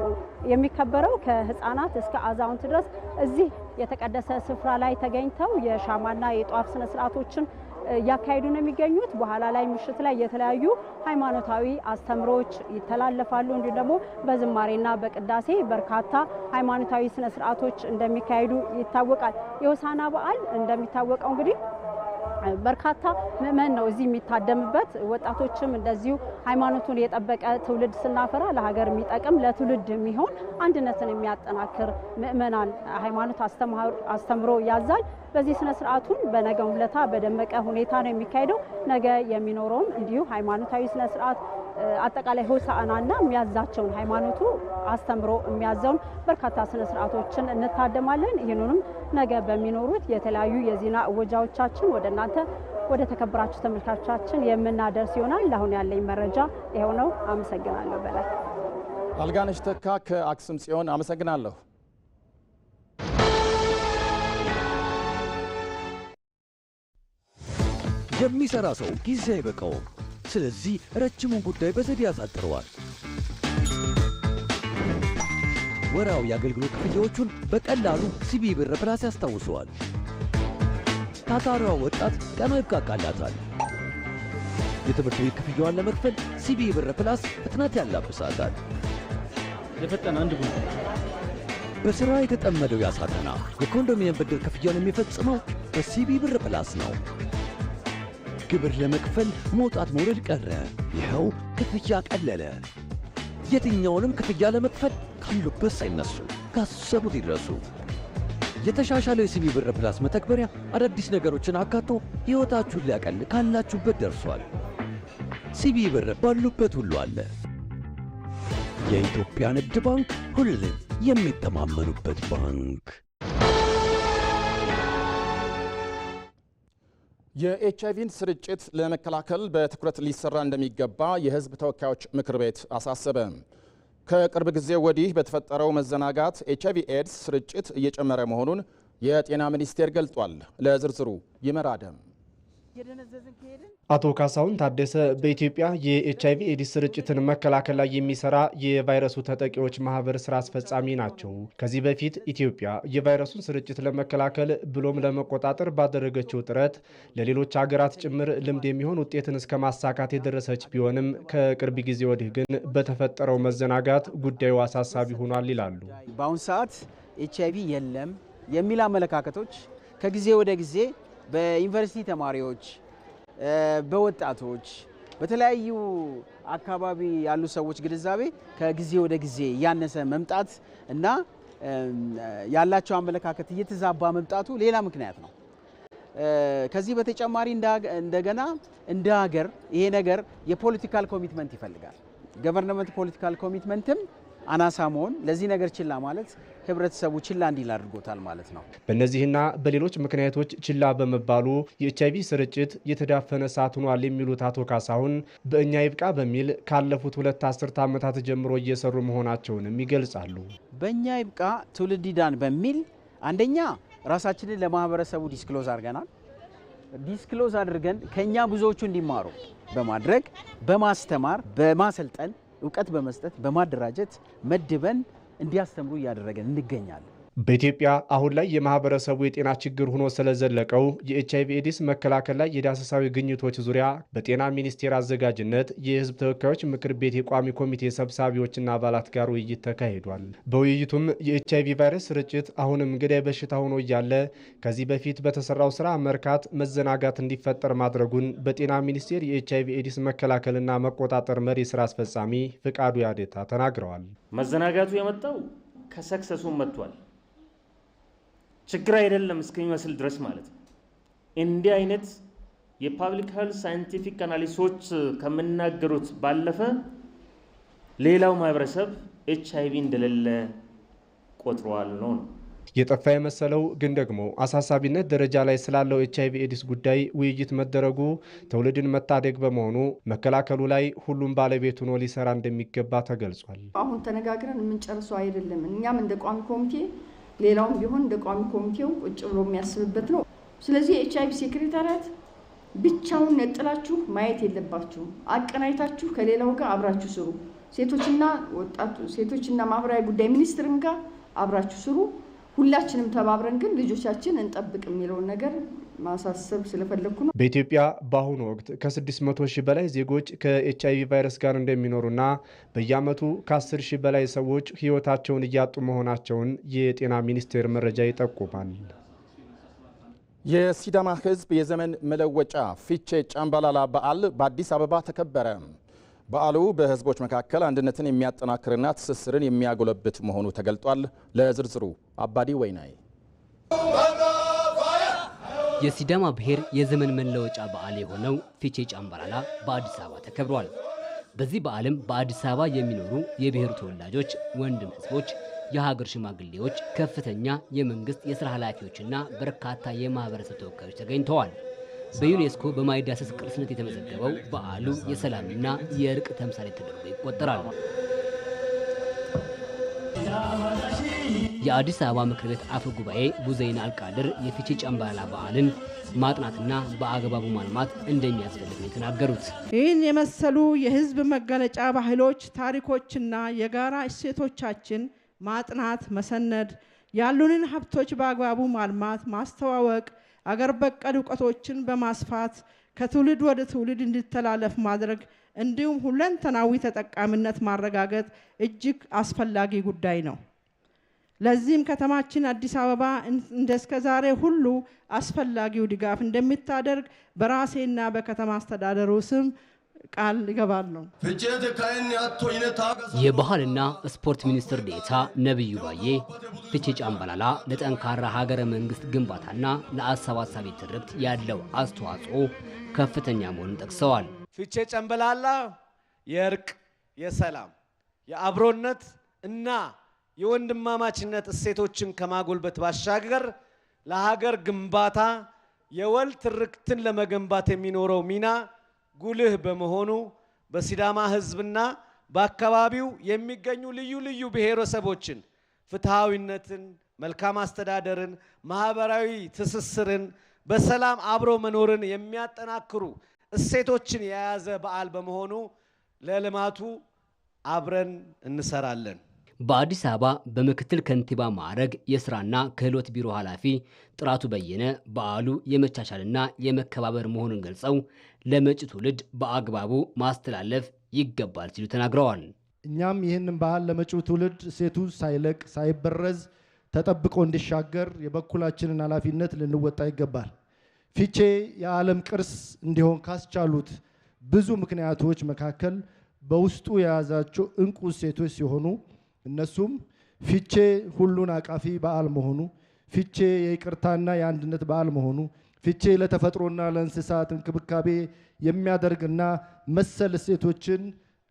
የሚከበረው። ከህፃናት እስከ አዛውንት ድረስ እዚህ የተቀደሰ ስፍራ ላይ ተገኝተው የሻማና የጧፍ ስነ ስርዓቶችን እያካሄዱ ነው የሚገኙት። በኋላ ላይ ምሽት ላይ የተለያዩ ሃይማኖታዊ አስተምሮች ይተላለፋሉ። እንዲሁም ደግሞ በዝማሬና በቅዳሴ በርካታ ሃይማኖታዊ ስነ ስርዓቶች እንደሚካሄዱ ይታወቃል። የሆሳዕና በዓል እንደሚታወቀው እንግዲህ በርካታ ምዕመን ነው እዚህ የሚታደምበት። ወጣቶችም እንደዚሁ ሃይማኖቱን የጠበቀ ትውልድ ስናፈራ ለሀገር የሚጠቅም ለትውልድ የሚሆን አንድነትን የሚያጠናክር ምዕመናን ሃይማኖት አስተምሮ ያዛል። በዚህ ስነ ስርዓቱን በነገው ዕለት በደመቀ ሁኔታ ነው የሚካሄደው። ነገ የሚኖረውም እንዲሁ ሃይማኖታዊ ስነ ስርዓት አጠቃላይ ሆሳዕናና የሚያዛቸውን ሃይማኖቱ አስተምሮ የሚያዘውን በርካታ ስነ ስርዓቶችን እንታደማለን። ይህንንም ነገ በሚኖሩት የተለያዩ የዜና እወጃዎቻችን ወደ እናንተ ወደ ተከበራችሁ ተመልካቾቻችን የምናደርስ ይሆናል። ለአሁን ያለኝ መረጃ ይኸው ነው። አመሰግናለሁ። በላይ አልጋነሽ ተካ ከአክሱም ጽዮን አመሰግናለሁ። የሚሰራ ሰው ጊዜ አይበቃውም። ስለዚህ ረጅሙን ጉዳይ በዘዴ ያሳጥረዋል። ወራዊ የአገልግሎት ክፍያዎቹን በቀላሉ ሲቢ ብር ፕላስ ያስታውሰዋል። ታታሪዋ ወጣት ቀኗ ይብቃቃላታል። የትምህርት ቤት ክፍያዋን ለመክፈል ሲቢ ብር ፕላስ ፍጥነት ያላብሳታል። የፈጠነ አንድ ቡን በሥራ የተጠመደው ያሳተና የኮንዶሚኒየም ብድር ክፍያውን የሚፈጽመው በሲቢ ብር ፕላስ ነው። ግብር ለመክፈል መውጣት መውረድ ቀረ። ይኸው ክፍያ ቀለለ። የትኛውንም ክፍያ ለመክፈል ካሉበት ሳይነሱ ካሰቡት ይድረሱ። የተሻሻለው የሲቢ ብር ፕላስ መተግበሪያ አዳዲስ ነገሮችን አካቶ ሕይወታችሁን ሊያቀል ካላችሁበት ደርሷል። ሲቢ ብር ባሉበት ሁሉ አለ። የኢትዮጵያ ንግድ ባንክ ሁሌም የሚተማመኑበት ባንክ። የኤችአይቪን ስርጭት ለመከላከል በትኩረት ሊሰራ እንደሚገባ የሕዝብ ተወካዮች ምክር ቤት አሳሰበ። ከቅርብ ጊዜ ወዲህ በተፈጠረው መዘናጋት ኤችአይቪ ኤድስ ስርጭት እየጨመረ መሆኑን የጤና ሚኒስቴር ገልጧል። ለዝርዝሩ ይመራደም። አቶ ካሳሁን ታደሰ በኢትዮጵያ የኤችአይቪ ኤድስ ስርጭትን መከላከል ላይ የሚሰራ የቫይረሱ ተጠቂዎች ማህበር ስራ አስፈጻሚ ናቸው። ከዚህ በፊት ኢትዮጵያ የቫይረሱን ስርጭት ለመከላከል ብሎም ለመቆጣጠር ባደረገችው ጥረት ለሌሎች ሀገራት ጭምር ልምድ የሚሆን ውጤትን እስከ ማሳካት የደረሰች ቢሆንም ከቅርብ ጊዜ ወዲህ ግን በተፈጠረው መዘናጋት ጉዳዩ አሳሳቢ ሆኗል ይላሉ። በአሁኑ ሰዓት ኤችአይቪ የለም የሚል አመለካከቶች ከጊዜ ወደ ጊዜ በዩኒቨርሲቲ ተማሪዎች፣ በወጣቶች፣ በተለያዩ አካባቢ ያሉ ሰዎች ግንዛቤ ከጊዜ ወደ ጊዜ እያነሰ መምጣት እና ያላቸው አመለካከት እየተዛባ መምጣቱ ሌላ ምክንያት ነው። ከዚህ በተጨማሪ እንደገና እንደ ሀገር ይሄ ነገር የፖለቲካል ኮሚትመንት ይፈልጋል። ገቨርንመንት ፖለቲካል ኮሚትመንትም አናሳ መሆን ለዚህ ነገር ችላ ማለት ህብረተሰቡ ችላ እንዲል አድርጎታል ማለት ነው። በእነዚህና በሌሎች ምክንያቶች ችላ በመባሉ የኤችአይቪ ስርጭት የተዳፈነ እሳት ሆኗል የሚሉት አቶ ካሳሁን በእኛ ይብቃ በሚል ካለፉት 2 አስርት ዓመታት ጀምሮ እየሰሩ መሆናቸውንም ይገልጻሉ። በእኛ ይብቃ ትውልድ ይዳን በሚል አንደኛ ራሳችንን ለማህበረሰቡ ዲስክሎዝ አድርገናል። ዲስክሎዝ አድርገን ከኛ ብዙዎቹ እንዲማሩ በማድረግ በማስተማር በማሰልጠን እውቀት በመስጠት በማደራጀት መድበን እንዲያስተምሩ እያደረገን እንገኛለን። በኢትዮጵያ አሁን ላይ የማህበረሰቡ የጤና ችግር ሆኖ ስለዘለቀው የኤችአይቪ ኤድስ መከላከል ላይ የዳሰሳዊ ግኝቶች ዙሪያ በጤና ሚኒስቴር አዘጋጅነት የሕዝብ ተወካዮች ምክር ቤት የቋሚ ኮሚቴ ሰብሳቢዎችና አባላት ጋር ውይይት ተካሂዷል። በውይይቱም የኤችአይቪ ቫይረስ ስርጭት አሁንም ገዳይ በሽታ ሆኖ እያለ ከዚህ በፊት በተሰራው ስራ መርካት መዘናጋት እንዲፈጠር ማድረጉን በጤና ሚኒስቴር የኤችአይቪ ኤድስ መከላከልና መቆጣጠር መሪ ስራ አስፈጻሚ ፍቃዱ ያዴታ ተናግረዋል። መዘናጋቱ የመጣው ከሰክሰሱም መጥቷል። ችግር አይደለም እስከሚመስል ድረስ ማለት ነው። እንዲህ አይነት የፓብሊክ ሄልዝ ሳይንቲፊክ አናሊሲሶች ከመናገሩት ባለፈ ሌላው ማህበረሰብ ኤችአይቪ እንደሌለ ቆጥሯል ነው። የጠፋ የመሰለው ግን ደግሞ አሳሳቢነት ደረጃ ላይ ስላለው ኤችአይቪ ኤድስ ጉዳይ ውይይት መደረጉ ትውልድን መታደግ በመሆኑ መከላከሉ ላይ ሁሉም ባለቤት ሆኖ ሊሰራ እንደሚገባ ተገልጿል። አሁን ተነጋግረን የምንጨርሰው አይደለም። እኛም እንደ ቋሚ ኮሚቴ ሌላውም ቢሆን እንደ ቋሚ ኮሚቴው ቁጭ ብሎ የሚያስብበት ነው። ስለዚህ ኤችአይቪ ሴክሬታሪያት ብቻውን ነጥላችሁ ማየት የለባችሁም። አቀናይታችሁ ከሌላው ጋር አብራችሁ ስሩ። ሴቶችና ማህበራዊ ጉዳይ ሚኒስትርም ጋር አብራችሁ ስሩ። ሁላችንም ተባብረን ግን ልጆቻችን እንጠብቅ የሚለውን ነገር ማሳሰብ ስለፈለኩ ነው። በኢትዮጵያ በአሁኑ ወቅት ከ600 ሺህ በላይ ዜጎች ከኤችአይቪ ቫይረስ ጋር እንደሚኖሩና በየዓመቱ ከ10 ሺህ በላይ ሰዎች ሕይወታቸውን እያጡ መሆናቸውን የጤና ሚኒስቴር መረጃ ይጠቁማል። የሲዳማ ሕዝብ የዘመን መለወጫ ፊቼ ጫምባላላ በዓል በአዲስ አበባ ተከበረ። በዓሉ በሕዝቦች መካከል አንድነትን የሚያጠናክርና ትስስርን የሚያጎለብት መሆኑ ተገልጧል። ለዝርዝሩ አባዲ ወይናይ። የሲዳማ ብሔር የዘመን መለወጫ በዓል የሆነው ፊቼ ጫምባላላ በአዲስ አበባ ተከብሯል። በዚህ በዓልም በአዲስ አበባ የሚኖሩ የብሔሩ ተወላጆች፣ ወንድም ሕዝቦች፣ የሀገር ሽማግሌዎች፣ ከፍተኛ የመንግስት የሥራ ኃላፊዎችና በርካታ የማህበረሰብ ተወካዮች ተገኝተዋል። በዩኔስኮ በማይዳሰስ ቅርስነት የተመዘገበው በዓሉ የሰላምና የእርቅ ተምሳሌ ተደርጎ ይቆጠራል። የአዲስ አበባ ምክር ቤት አፈ ጉባኤ ቡዘይን አልቃድር የፊቼ ጫምባላላ በዓልን ማጥናትና በአግባቡ ማልማት እንደሚያስፈልግ ነው የተናገሩት። ይህን የመሰሉ የህዝብ መገለጫ ባህሎች፣ ታሪኮችና የጋራ እሴቶቻችን ማጥናት፣ መሰነድ፣ ያሉንን ሀብቶች በአግባቡ ማልማት፣ ማስተዋወቅ፣ አገር በቀል እውቀቶችን በማስፋት ከትውልድ ወደ ትውልድ እንዲተላለፍ ማድረግ እንዲሁም ሁለንተናዊ ተጠቃሚነት ማረጋገጥ እጅግ አስፈላጊ ጉዳይ ነው። ለዚህም ከተማችን አዲስ አበባ እንደስከዛሬ ሁሉ አስፈላጊው ድጋፍ እንደምታደርግ በራሴና በከተማ አስተዳደሩ ስም ቃል ይገባሉ። የባህልና ስፖርት ሚኒስትር ዴኤታ ነብዩ ባዬ ፊቼ ጫምባላላ ለጠንካራ ሀገረ መንግስት ግንባታና ለአሰባሳቢ ትርክት ያለው አስተዋጽኦ ከፍተኛ መሆኑን ጠቅሰዋል። ፊቼ ጫምባላላ የእርቅ፣ የሰላም፣ የአብሮነት እና የወንድማማችነት እሴቶችን ከማጎልበት ባሻገር ለሀገር ግንባታ የወል ትርክትን ለመገንባት የሚኖረው ሚና ጉልህ በመሆኑ በሲዳማ ህዝብና በአካባቢው የሚገኙ ልዩ ልዩ ብሔረሰቦችን ፍትሃዊነትን፣ መልካም አስተዳደርን፣ ማህበራዊ ትስስርን፣ በሰላም አብሮ መኖርን የሚያጠናክሩ እሴቶችን የያዘ በዓል በመሆኑ ለልማቱ አብረን እንሰራለን። በአዲስ አበባ በምክትል ከንቲባ ማዕረግ የስራና ክህሎት ቢሮ ኃላፊ ጥራቱ በየነ በዓሉ የመቻቻልና የመከባበር መሆኑን ገልጸው ለመጪ ትውልድ በአግባቡ ማስተላለፍ ይገባል ሲሉ ተናግረዋል። እኛም ይህንን በዓል ለመጪው ትውልድ እሴቱ ሳይለቅ ሳይበረዝ ተጠብቆ እንዲሻገር የበኩላችንን ኃላፊነት ልንወጣ ይገባል። ፊቼ የዓለም ቅርስ እንዲሆን ካስቻሉት ብዙ ምክንያቶች መካከል በውስጡ የያዛቸው እንቁ እሴቶች ሲሆኑ እነሱም ፊቼ ሁሉን አቃፊ በዓል መሆኑ፣ ፊቼ የይቅርታና የአንድነት በዓል መሆኑ፣ ፊቼ ለተፈጥሮና ለእንስሳት እንክብካቤ የሚያደርግና መሰል እሴቶችን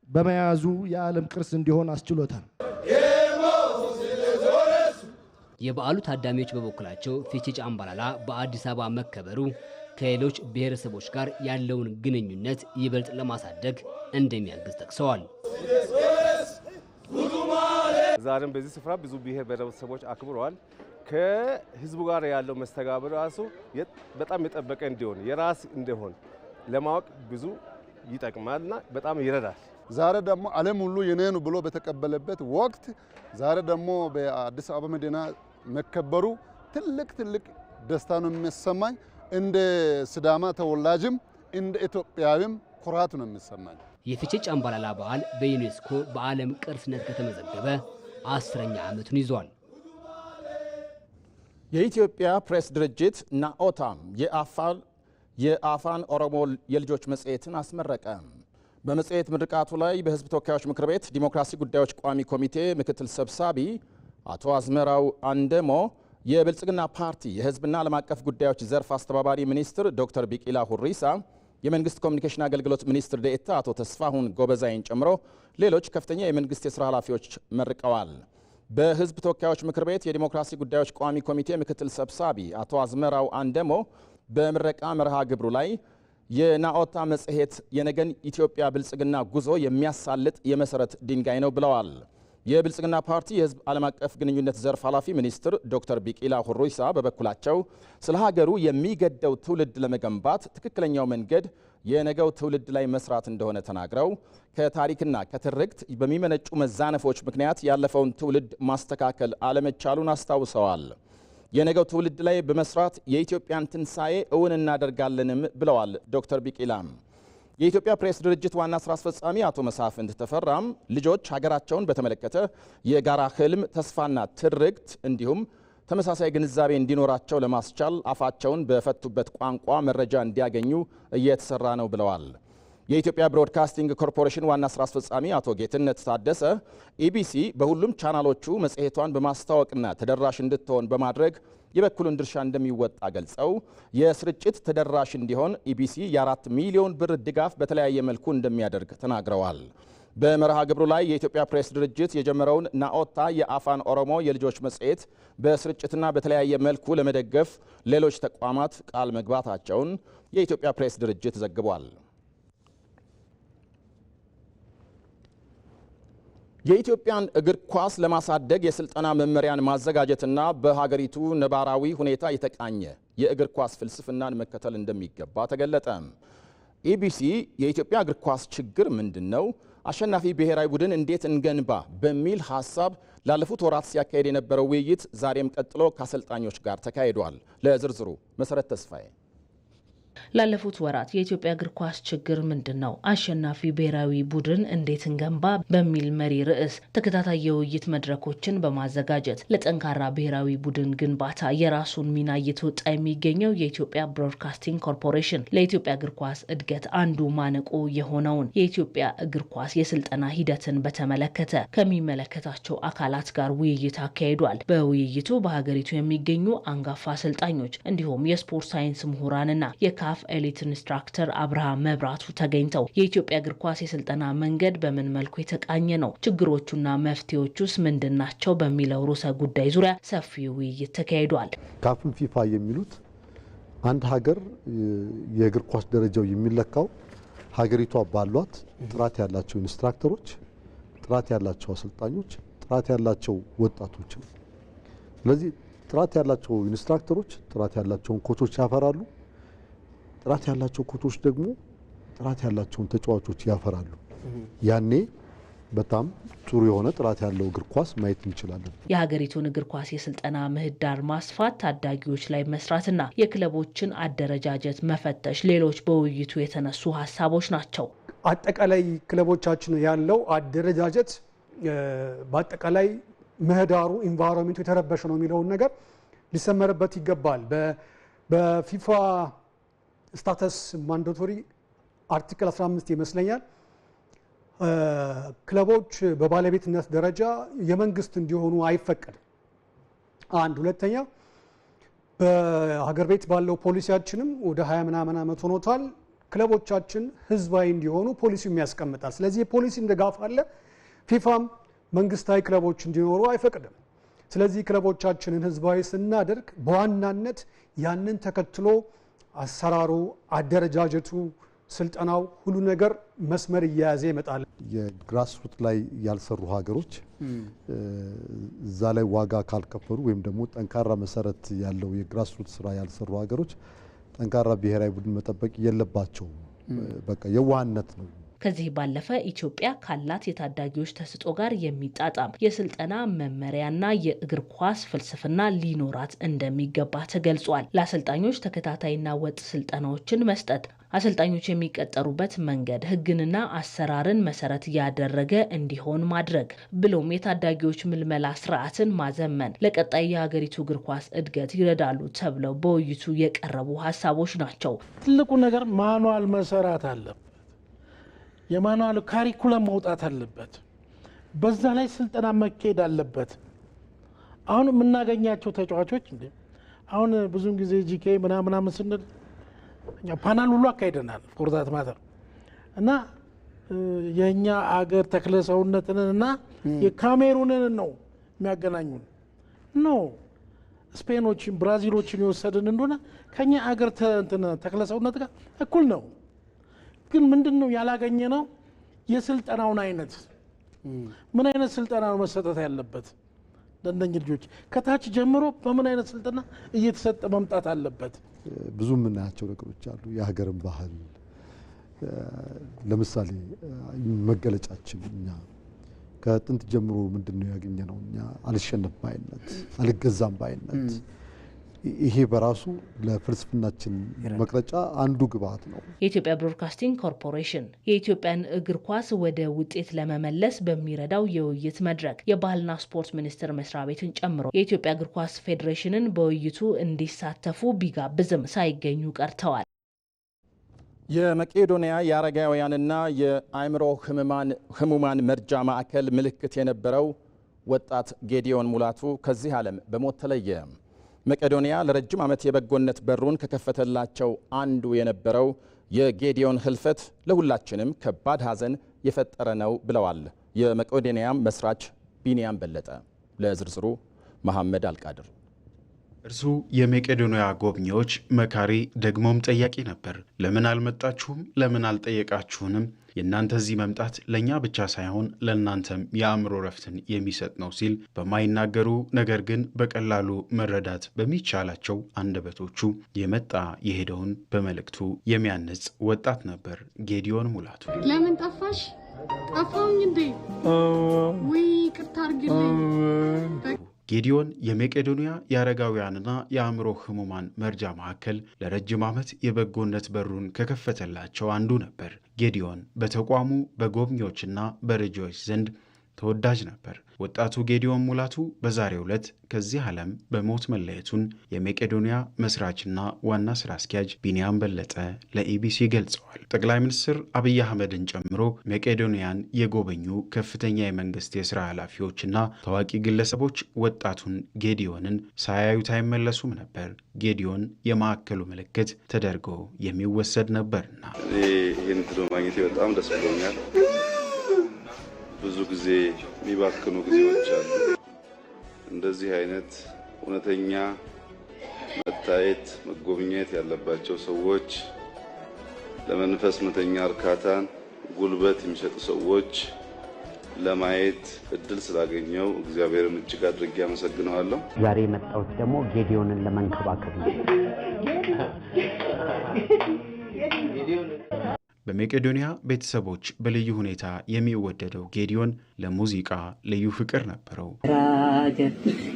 በመያዙ የዓለም ቅርስ እንዲሆን አስችሎታል። የበዓሉ ታዳሚዎች በበኩላቸው ፊቼ ጫምባላላ በአዲስ አበባ መከበሩ ከሌሎች ብሔረሰቦች ጋር ያለውን ግንኙነት ይበልጥ ለማሳደግ እንደሚያግዝ ጠቅሰዋል። ዛሬም በዚህ ስፍራ ብዙ ብሔር ብሔረሰቦች አክብረዋል። ከህዝቡ ጋር ያለው መስተጋብር ራሱ በጣም የጠበቀ እንዲሆን የራስ እንዲሆን ለማወቅ ብዙ ይጠቅማልና በጣም ይረዳል። ዛሬ ደግሞ ዓለም ሁሉ የኔ ነው ብሎ በተቀበለበት ወቅት ዛሬ ደግሞ በአዲስ አበባ መዲና መከበሩ ትልቅ ደስታ ነው የሚሰማኝ። እንደ ሲዳማ ተወላጅም እንደ ኢትዮጵያዊም ኩራት ነው የሚሰማኝ። የፊቼ ጫምባላላ በዓል በዩኔስኮ በዓለም ቅርስነት ከተመዘገበ 10ኛ ዓመቱን ይዟል። የኢትዮጵያ ፕሬስ ድርጅት ናኦታም የአፋን ኦሮሞ የልጆች መጽሔትን አስመረቀ። በመጽሔት ምርቃቱ ላይ በሕዝብ ተወካዮች ምክር ቤት ዲሞክራሲ ጉዳዮች ቋሚ ኮሚቴ ምክትል ሰብሳቢ አቶ አዝመራው አንደሞ፣ የብልጽግና ፓርቲ የሕዝብና ዓለም አቀፍ ጉዳዮች ዘርፍ አስተባባሪ ሚኒስትር ዶክተር ቢቂላ ሁሪሳ፣ የመንግስት ኮሚኒኬሽን አገልግሎት ሚኒስትር ዴኤታ አቶ ተስፋሁን ጎበዛይን ጨምሮ ሌሎች ከፍተኛ የመንግስት የሥራ ኃላፊዎች መርቀዋል። በሕዝብ ተወካዮች ምክር ቤት የዲሞክራሲ ጉዳዮች ቋሚ ኮሚቴ ምክትል ሰብሳቢ አቶ አዝመራው አንደሞ በምረቃ መርሃ ግብሩ ላይ የናኦታ መጽሔት የነገን ኢትዮጵያ ብልጽግና ጉዞ የሚያሳልጥ የመሰረት ድንጋይ ነው ብለዋል። የብልጽግና ፓርቲ የሕዝብ ዓለም አቀፍ ግንኙነት ዘርፍ ኃላፊ ሚኒስትር ዶክተር ቢቂላ ሁሪሳ በበኩላቸው ስለ ሀገሩ የሚገደው ትውልድ ለመገንባት ትክክለኛው መንገድ የነገው ትውልድ ላይ መስራት እንደሆነ ተናግረው ከታሪክና ከትርክት በሚመነጩ መዛነፎች ምክንያት ያለፈውን ትውልድ ማስተካከል አለመቻሉን አስታውሰዋል። የነገው ትውልድ ላይ በመስራት የኢትዮጵያን ትንሣኤ እውን እናደርጋለንም ብለዋል ዶክተር ቢቂላም። የኢትዮጵያ ፕሬስ ድርጅት ዋና ስራ አስፈጻሚ አቶ መሳፍንት ተፈራም ልጆች ሀገራቸውን በተመለከተ የጋራ ህልም፣ ተስፋና ትርክት እንዲሁም ተመሳሳይ ግንዛቤ እንዲኖራቸው ለማስቻል አፋቸውን በፈቱበት ቋንቋ መረጃ እንዲያገኙ እየተሰራ ነው ብለዋል። የኢትዮጵያ ብሮድካስቲንግ ኮርፖሬሽን ዋና ስራ አስፈጻሚ አቶ ጌትነት ታደሰ ኢቢሲ በሁሉም ቻናሎቹ መጽሔቷን በማስተዋወቅና ተደራሽ እንድትሆን በማድረግ የበኩሉን ድርሻ እንደሚወጣ ገልጸው የስርጭት ተደራሽ እንዲሆን ኢቢሲ የ4 ሚሊዮን ብር ድጋፍ በተለያየ መልኩ እንደሚያደርግ ተናግረዋል። በመርሃ ግብሩ ላይ የኢትዮጵያ ፕሬስ ድርጅት የጀመረውን ናኦታ የአፋን ኦሮሞ የልጆች መጽሔት በስርጭትና በተለያየ መልኩ ለመደገፍ ሌሎች ተቋማት ቃል መግባታቸውን የኢትዮጵያ ፕሬስ ድርጅት ዘግቧል። የኢትዮጵያን እግር ኳስ ለማሳደግ የስልጠና መመሪያን ማዘጋጀትና በሀገሪቱ ነባራዊ ሁኔታ የተቃኘ የእግር ኳስ ፍልስፍናን መከተል እንደሚገባ ተገለጠ። ኢቢሲ የኢትዮጵያ እግር ኳስ ችግር ምንድን ነው? አሸናፊ ብሔራዊ ቡድን እንዴት እንገንባ? በሚል ሐሳብ ላለፉት ወራት ሲያካሄድ የነበረው ውይይት ዛሬም ቀጥሎ ከአሰልጣኞች ጋር ተካሂዷል። ለዝርዝሩ መሰረት ተስፋዬ። ላለፉት ወራት የኢትዮጵያ እግር ኳስ ችግር ምንድነው? አሸናፊ ብሔራዊ ቡድን እንዴት እንገንባ? በሚል መሪ ርዕስ ተከታታይ የውይይት መድረኮችን በማዘጋጀት ለጠንካራ ብሔራዊ ቡድን ግንባታ የራሱን ሚና እየተወጣ የሚገኘው የኢትዮጵያ ብሮድካስቲንግ ኮርፖሬሽን ለኢትዮጵያ እግር ኳስ እድገት አንዱ ማነቆ የሆነውን የኢትዮጵያ እግር ኳስ የስልጠና ሂደትን በተመለከተ ከሚመለከታቸው አካላት ጋር ውይይት አካሂዷል። በውይይቱ በሀገሪቱ የሚገኙ አንጋፋ አሰልጣኞች እንዲሁም የስፖርት ሳይንስ ምሁራንና የካፍ ኤሊት ኢንስትራክተር አብርሃም መብራቱ ተገኝተው የኢትዮጵያ እግር ኳስ የስልጠና መንገድ በምን መልኩ የተቃኘ ነው፣ ችግሮቹና መፍትሄዎቹስ ምንድናቸው በሚለው ርዕሰ ጉዳይ ዙሪያ ሰፊ ውይይት ተካሂዷል። ካፍም ፊፋ የሚሉት አንድ ሀገር የእግር ኳስ ደረጃው የሚለካው ሀገሪቷ ባሏት ጥራት ያላቸው ኢንስትራክተሮች፣ ጥራት ያላቸው አሰልጣኞች፣ ጥራት ያላቸው ወጣቶች ነው። ስለዚህ ጥራት ያላቸው ኢንስትራክተሮች ጥራት ያላቸውን ኮቾች ያፈራሉ። ጥራት ያላቸው ኮቾች ደግሞ ጥራት ያላቸውን ተጫዋቾች ያፈራሉ። ያኔ በጣም ጥሩ የሆነ ጥራት ያለው እግር ኳስ ማየት እንችላለን። የሀገሪቱን እግር ኳስ የስልጠና ምህዳር ማስፋት፣ ታዳጊዎች ላይ መስራትና የክለቦችን አደረጃጀት መፈተሽ ሌሎች በውይይቱ የተነሱ ሀሳቦች ናቸው። አጠቃላይ ክለቦቻችን ያለው አደረጃጀት በአጠቃላይ ምህዳሩ ኢንቫይሮንመንቱ የተረበሸ ነው የሚለውን ነገር ሊሰመርበት ይገባል። በፊፋ ስታተስ ማንዳቶሪ አርቲክል 15 ይመስለኛል ክለቦች በባለቤትነት ደረጃ የመንግስት እንዲሆኑ አይፈቀድም። አንድ ሁለተኛ በሀገር ቤት ባለው ፖሊሲያችንም ወደ 20 ምናምን ዓመት ሆኖታል። ክለቦቻችን ህዝባዊ እንዲሆኑ ፖሊሲው ያስቀምጣል። ስለዚህ የፖሊሲ ድጋፍ አለ። ፊፋም መንግስታዊ ክለቦች እንዲኖሩ አይፈቅድም። ስለዚህ ክለቦቻችንን ህዝባዊ ስናደርግ በዋናነት ያንን ተከትሎ አሰራሩ፣ አደረጃጀቱ፣ ስልጠናው ሁሉ ነገር መስመር እየያዘ ይመጣል። የግራስሩት ላይ ያልሰሩ ሀገሮች እዛ ላይ ዋጋ ካልከፈሉ ወይም ደግሞ ጠንካራ መሰረት ያለው የግራስሩት ስራ ያልሰሩ ሀገሮች ጠንካራ ብሔራዊ ቡድን መጠበቅ የለባቸውም። በቃ የዋህነት ነው። ከዚህ ባለፈ ኢትዮጵያ ካላት የታዳጊዎች ተስጦ ጋር የሚጣጣም የስልጠና መመሪያና የእግር ኳስ ፍልስፍና ሊኖራት እንደሚገባ ተገልጿል። ለአሰልጣኞች ተከታታይና ወጥ ስልጠናዎችን መስጠት፣ አሰልጣኞች የሚቀጠሩበት መንገድ ሕግንና አሰራርን መሰረት ያደረገ እንዲሆን ማድረግ ብሎም የታዳጊዎች ምልመላ ስርዓትን ማዘመን ለቀጣይ የሀገሪቱ እግር ኳስ እድገት ይረዳሉ ተብለው በውይይቱ የቀረቡ ሀሳቦች ናቸው። ትልቁ ነገር ማኑዋል መሰራት አለበት። የማኑዋል ካሪኩለም መውጣት አለበት። በዛ ላይ ስልጠና መካሄድ አለበት። አሁን የምናገኛቸው ተጫዋቾች አሁን ብዙውን ጊዜ ጂኬ ምናምን ስንል እኛ ፓናል ሁሉ አካሂደናል ፎርዛት ማተር እና የኛ አገር ተክለ ሰውነትንና የካሜሩንን ነው የሚያገናኙን ነው። ስፔኖችን ብራዚሎችን የወሰድን እንደሆነ ከኛ አገር ተክለ ሰውነት ጋር እኩል ነው። ግን ምንድነው ያላገኘ ነው የስልጠናውን አይነት ምን አይነት ስልጠና ነው መሰጠት ያለበት ለእነኚህ ልጆች ከታች ጀምሮ በምን አይነት ስልጠና እየተሰጠ መምጣት አለበት። ብዙ የምናያቸው ነገሮች አሉ። የሀገርን ባህል ለምሳሌ መገለጫችን እኛ ከጥንት ጀምሮ ምንድነው ያገኘነው? እኛ አልሸነፍ ባይነት፣ አልገዛም ባይነት። ይሄ በራሱ ለፍልስፍናችን መቅረጫ አንዱ ግብዓት ነው። የኢትዮጵያ ብሮድካስቲንግ ኮርፖሬሽን የኢትዮጵያን እግር ኳስ ወደ ውጤት ለመመለስ በሚረዳው የውይይት መድረክ የባህልና ስፖርት ሚኒስቴር መስሪያ ቤትን ጨምሮ የኢትዮጵያ እግር ኳስ ፌዴሬሽንን በውይይቱ እንዲሳተፉ ቢጋብዝም ሳይገኙ ቀርተዋል። የመቄዶንያ የአረጋውያንና የአእምሮ ህሙማን መርጃ ማዕከል ምልክት የነበረው ወጣት ጌዲዮን ሙላቱ ከዚህ ዓለም በሞት ተለየ። መቄዶንያ ለረጅም ዓመት የበጎነት በሩን ከከፈተላቸው አንዱ የነበረው የጌዲዮን ህልፈት ለሁላችንም ከባድ ሐዘን የፈጠረ ነው ብለዋል የመቄዶንያ መስራች ቢኒያም በለጠ። ለዝርዝሩ መሐመድ አልቃድር። እርሱ የመቄዶንያ ጎብኚዎች መካሪ ደግሞም ጠያቂ ነበር። ለምን አልመጣችሁም? ለምን አልጠየቃችሁንም? የእናንተ እዚህ መምጣት ለእኛ ብቻ ሳይሆን ለእናንተም የአእምሮ ረፍትን የሚሰጥ ነው ሲል በማይናገሩ ነገር ግን በቀላሉ መረዳት በሚቻላቸው አንደበቶቹ የመጣ የሄደውን በመልእክቱ የሚያንጽ ወጣት ነበር ጌዲዮን ሙላቱ። ለምን ጠፋሽ? ጠፋውኝ እንዴ? ውይ ይቅርታ አድርግልኝ። ጌዲዮን የመቄዶንያ የአረጋውያንና የአእምሮ ህሙማን መርጃ ማዕከል ለረጅም ዓመት የበጎነት በሩን ከከፈተላቸው አንዱ ነበር። ጌዲዮን በተቋሙ በጎብኚዎችና በረጂዎች ዘንድ ተወዳጅ ነበር። ወጣቱ ጌዲዮን ሙላቱ በዛሬው ዕለት ከዚህ ዓለም በሞት መለየቱን የመቄዶንያ መስራችና ዋና ስራ አስኪያጅ ቢንያም በለጠ ለኢቢሲ ገልጸዋል። ጠቅላይ ሚኒስትር አብይ አህመድን ጨምሮ መቄዶንያን የጎበኙ ከፍተኛ የመንግስት የሥራ ኃላፊዎችና ታዋቂ ግለሰቦች ወጣቱን ጌዲዮንን ሳያዩት አይመለሱም ነበር። ጌዲዮን የማዕከሉ ምልክት ተደርጎ የሚወሰድ ነበርና ይህን ማግኘቴ በጣም ደስ ብሎኛል። ብዙ ጊዜ የሚባክኑ ጊዜዎች አሉ። እንደዚህ አይነት እውነተኛ መታየት መጎብኘት ያለባቸው ሰዎች፣ ለመንፈስ እውነተኛ እርካታን ጉልበት የሚሰጡ ሰዎች ለማየት እድል ስላገኘው እግዚአብሔርን እጅግ አድርጌ አመሰግነዋለሁ። ዛሬ የመጣሁት ደግሞ ጌዲዮንን ለመንከባከብ ነው። በመቄዶንያ ቤተሰቦች በልዩ ሁኔታ የሚወደደው ጌዲዮን ለሙዚቃ ልዩ ፍቅር ነበረው።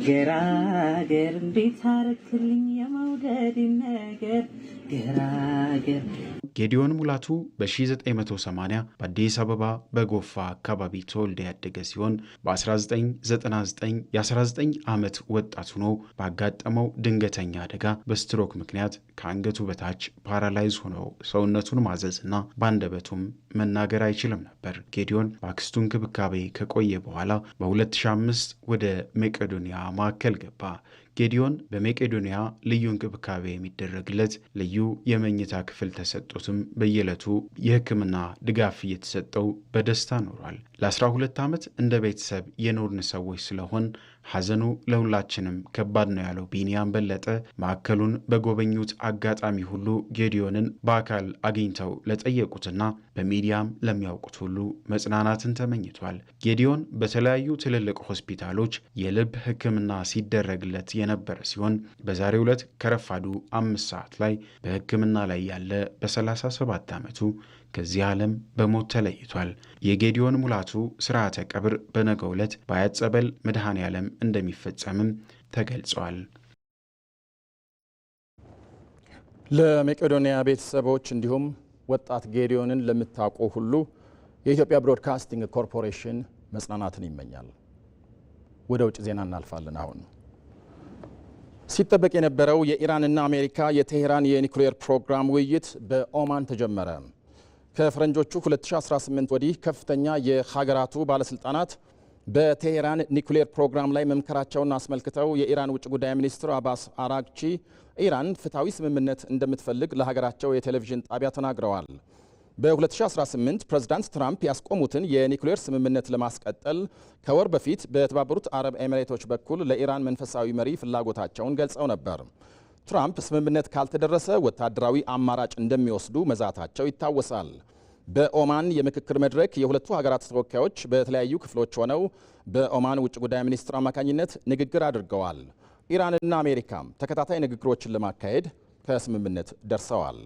ገራገር እንዴት አረክልኝ የመውደድ ነገር ገራገር። ጌዲዮን ሙላቱ በ1980 በአዲስ አበባ በጎፋ አካባቢ ተወልዶ ያደገ ሲሆን በ1999 የ19 ዓመት ወጣት ሆኖ ባጋጠመው ድንገተኛ አደጋ በስትሮክ ምክንያት ከአንገቱ በታች ፓራላይዝ ሆኖ ሰውነቱን ማዘዝና በአንደበቱም መናገር አይችልም ነበር። ጌዲዮን በአክስቱ እንክብካቤ ከቆየ በኋላ በ2005 ወደ መቄዶንያ ማዕከል ገባ። ጌዲዮን በመቄዶንያ ልዩ እንክብካቤ የሚደረግለት ልዩ የመኝታ ክፍል ተሰጥቶትም በየዕለቱ የሕክምና ድጋፍ እየተሰጠው በደስታ ኖሯል። ለ12 ዓመት እንደ ቤተሰብ የኖርን ሰዎች ስለሆን ሐዘኑ ለሁላችንም ከባድ ነው ያለው ቢንያም በለጠ ማዕከሉን በጎበኙት አጋጣሚ ሁሉ ጌዲዮንን በአካል አግኝተው ለጠየቁትና በሚዲያም ለሚያውቁት ሁሉ መጽናናትን ተመኝቷል። ጌዲዮን በተለያዩ ትልልቅ ሆስፒታሎች የልብ ሕክምና ሲደረግለት የነበረ ሲሆን በዛሬው ዕለት ከረፋዱ 5 ሰዓት ላይ በሕክምና ላይ ያለ በ37 ዓመቱ ከዚህ ዓለም በሞት ተለይቷል። የጌዲዮን ሙላቱ ስርዓተ ቀብር በነገው ዕለት በአያት ጸበል መድኃኔ ዓለም እንደሚፈጸምም ተገልጿል። ለመቄዶንያ ቤተሰቦች እንዲሁም ወጣት ጌዲዮንን ለምታውቁ ሁሉ የኢትዮጵያ ብሮድካስቲንግ ኮርፖሬሽን መጽናናትን ይመኛል። ወደ ውጭ ዜና እናልፋለን። አሁን ሲጠበቅ የነበረው የኢራንና አሜሪካ የቴሄራን የኒውክሌር ፕሮግራም ውይይት በኦማን ተጀመረ። ከፈረንጆቹ 2018 ወዲህ ከፍተኛ የሀገራቱ ባለስልጣናት በቴሄራን ኒውክሌር ፕሮግራም ላይ መምከራቸውን አስመልክተው የኢራን ውጭ ጉዳይ ሚኒስትር አባስ አራግቺ ኢራን ፍትሐዊ ስምምነት እንደምትፈልግ ለሀገራቸው የቴሌቪዥን ጣቢያ ተናግረዋል። በ2018 ፕሬዝዳንት ትራምፕ ያስቆሙትን የኒውክሌር ስምምነት ለማስቀጠል ከወር በፊት በተባበሩት አረብ ኤሚሬቶች በኩል ለኢራን መንፈሳዊ መሪ ፍላጎታቸውን ገልጸው ነበር። ትራምፕ ስምምነት ካልተደረሰ ወታደራዊ አማራጭ እንደሚወስዱ መዛታቸው ይታወሳል። በኦማን የምክክር መድረክ የሁለቱ ሀገራት ተወካዮች በተለያዩ ክፍሎች ሆነው በኦማን ውጭ ጉዳይ ሚኒስትር አማካኝነት ንግግር አድርገዋል። ኢራንና አሜሪካም ተከታታይ ንግግሮችን ለማካሄድ ከስምምነት ደርሰዋል።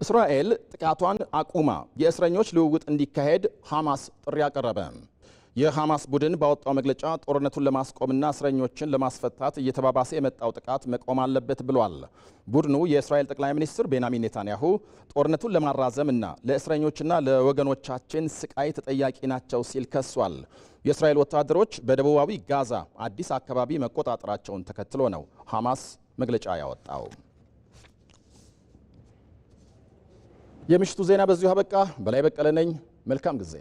እስራኤል ጥቃቷን አቁማ የእስረኞች ልውውጥ እንዲካሄድ ሐማስ ጥሪ አቀረበ። የሐማስ ቡድን ባወጣው መግለጫ ጦርነቱን ለማስቆምና እስረኞችን ለማስፈታት እየተባባሰ የመጣው ጥቃት መቆም አለበት ብሏል። ቡድኑ የእስራኤል ጠቅላይ ሚኒስትር ቤንያሚን ኔታንያሁ ጦርነቱን ለማራዘምና ለእስረኞችና ለወገኖቻችን ስቃይ ተጠያቂ ናቸው ሲል ከሷል። የእስራኤል ወታደሮች በደቡባዊ ጋዛ አዲስ አካባቢ መቆጣጠራቸውን ተከትሎ ነው ሐማስ መግለጫ ያወጣው። የምሽቱ ዜና በዚሁ አበቃ። በላይ በቀለ ነኝ። መልካም ጊዜ።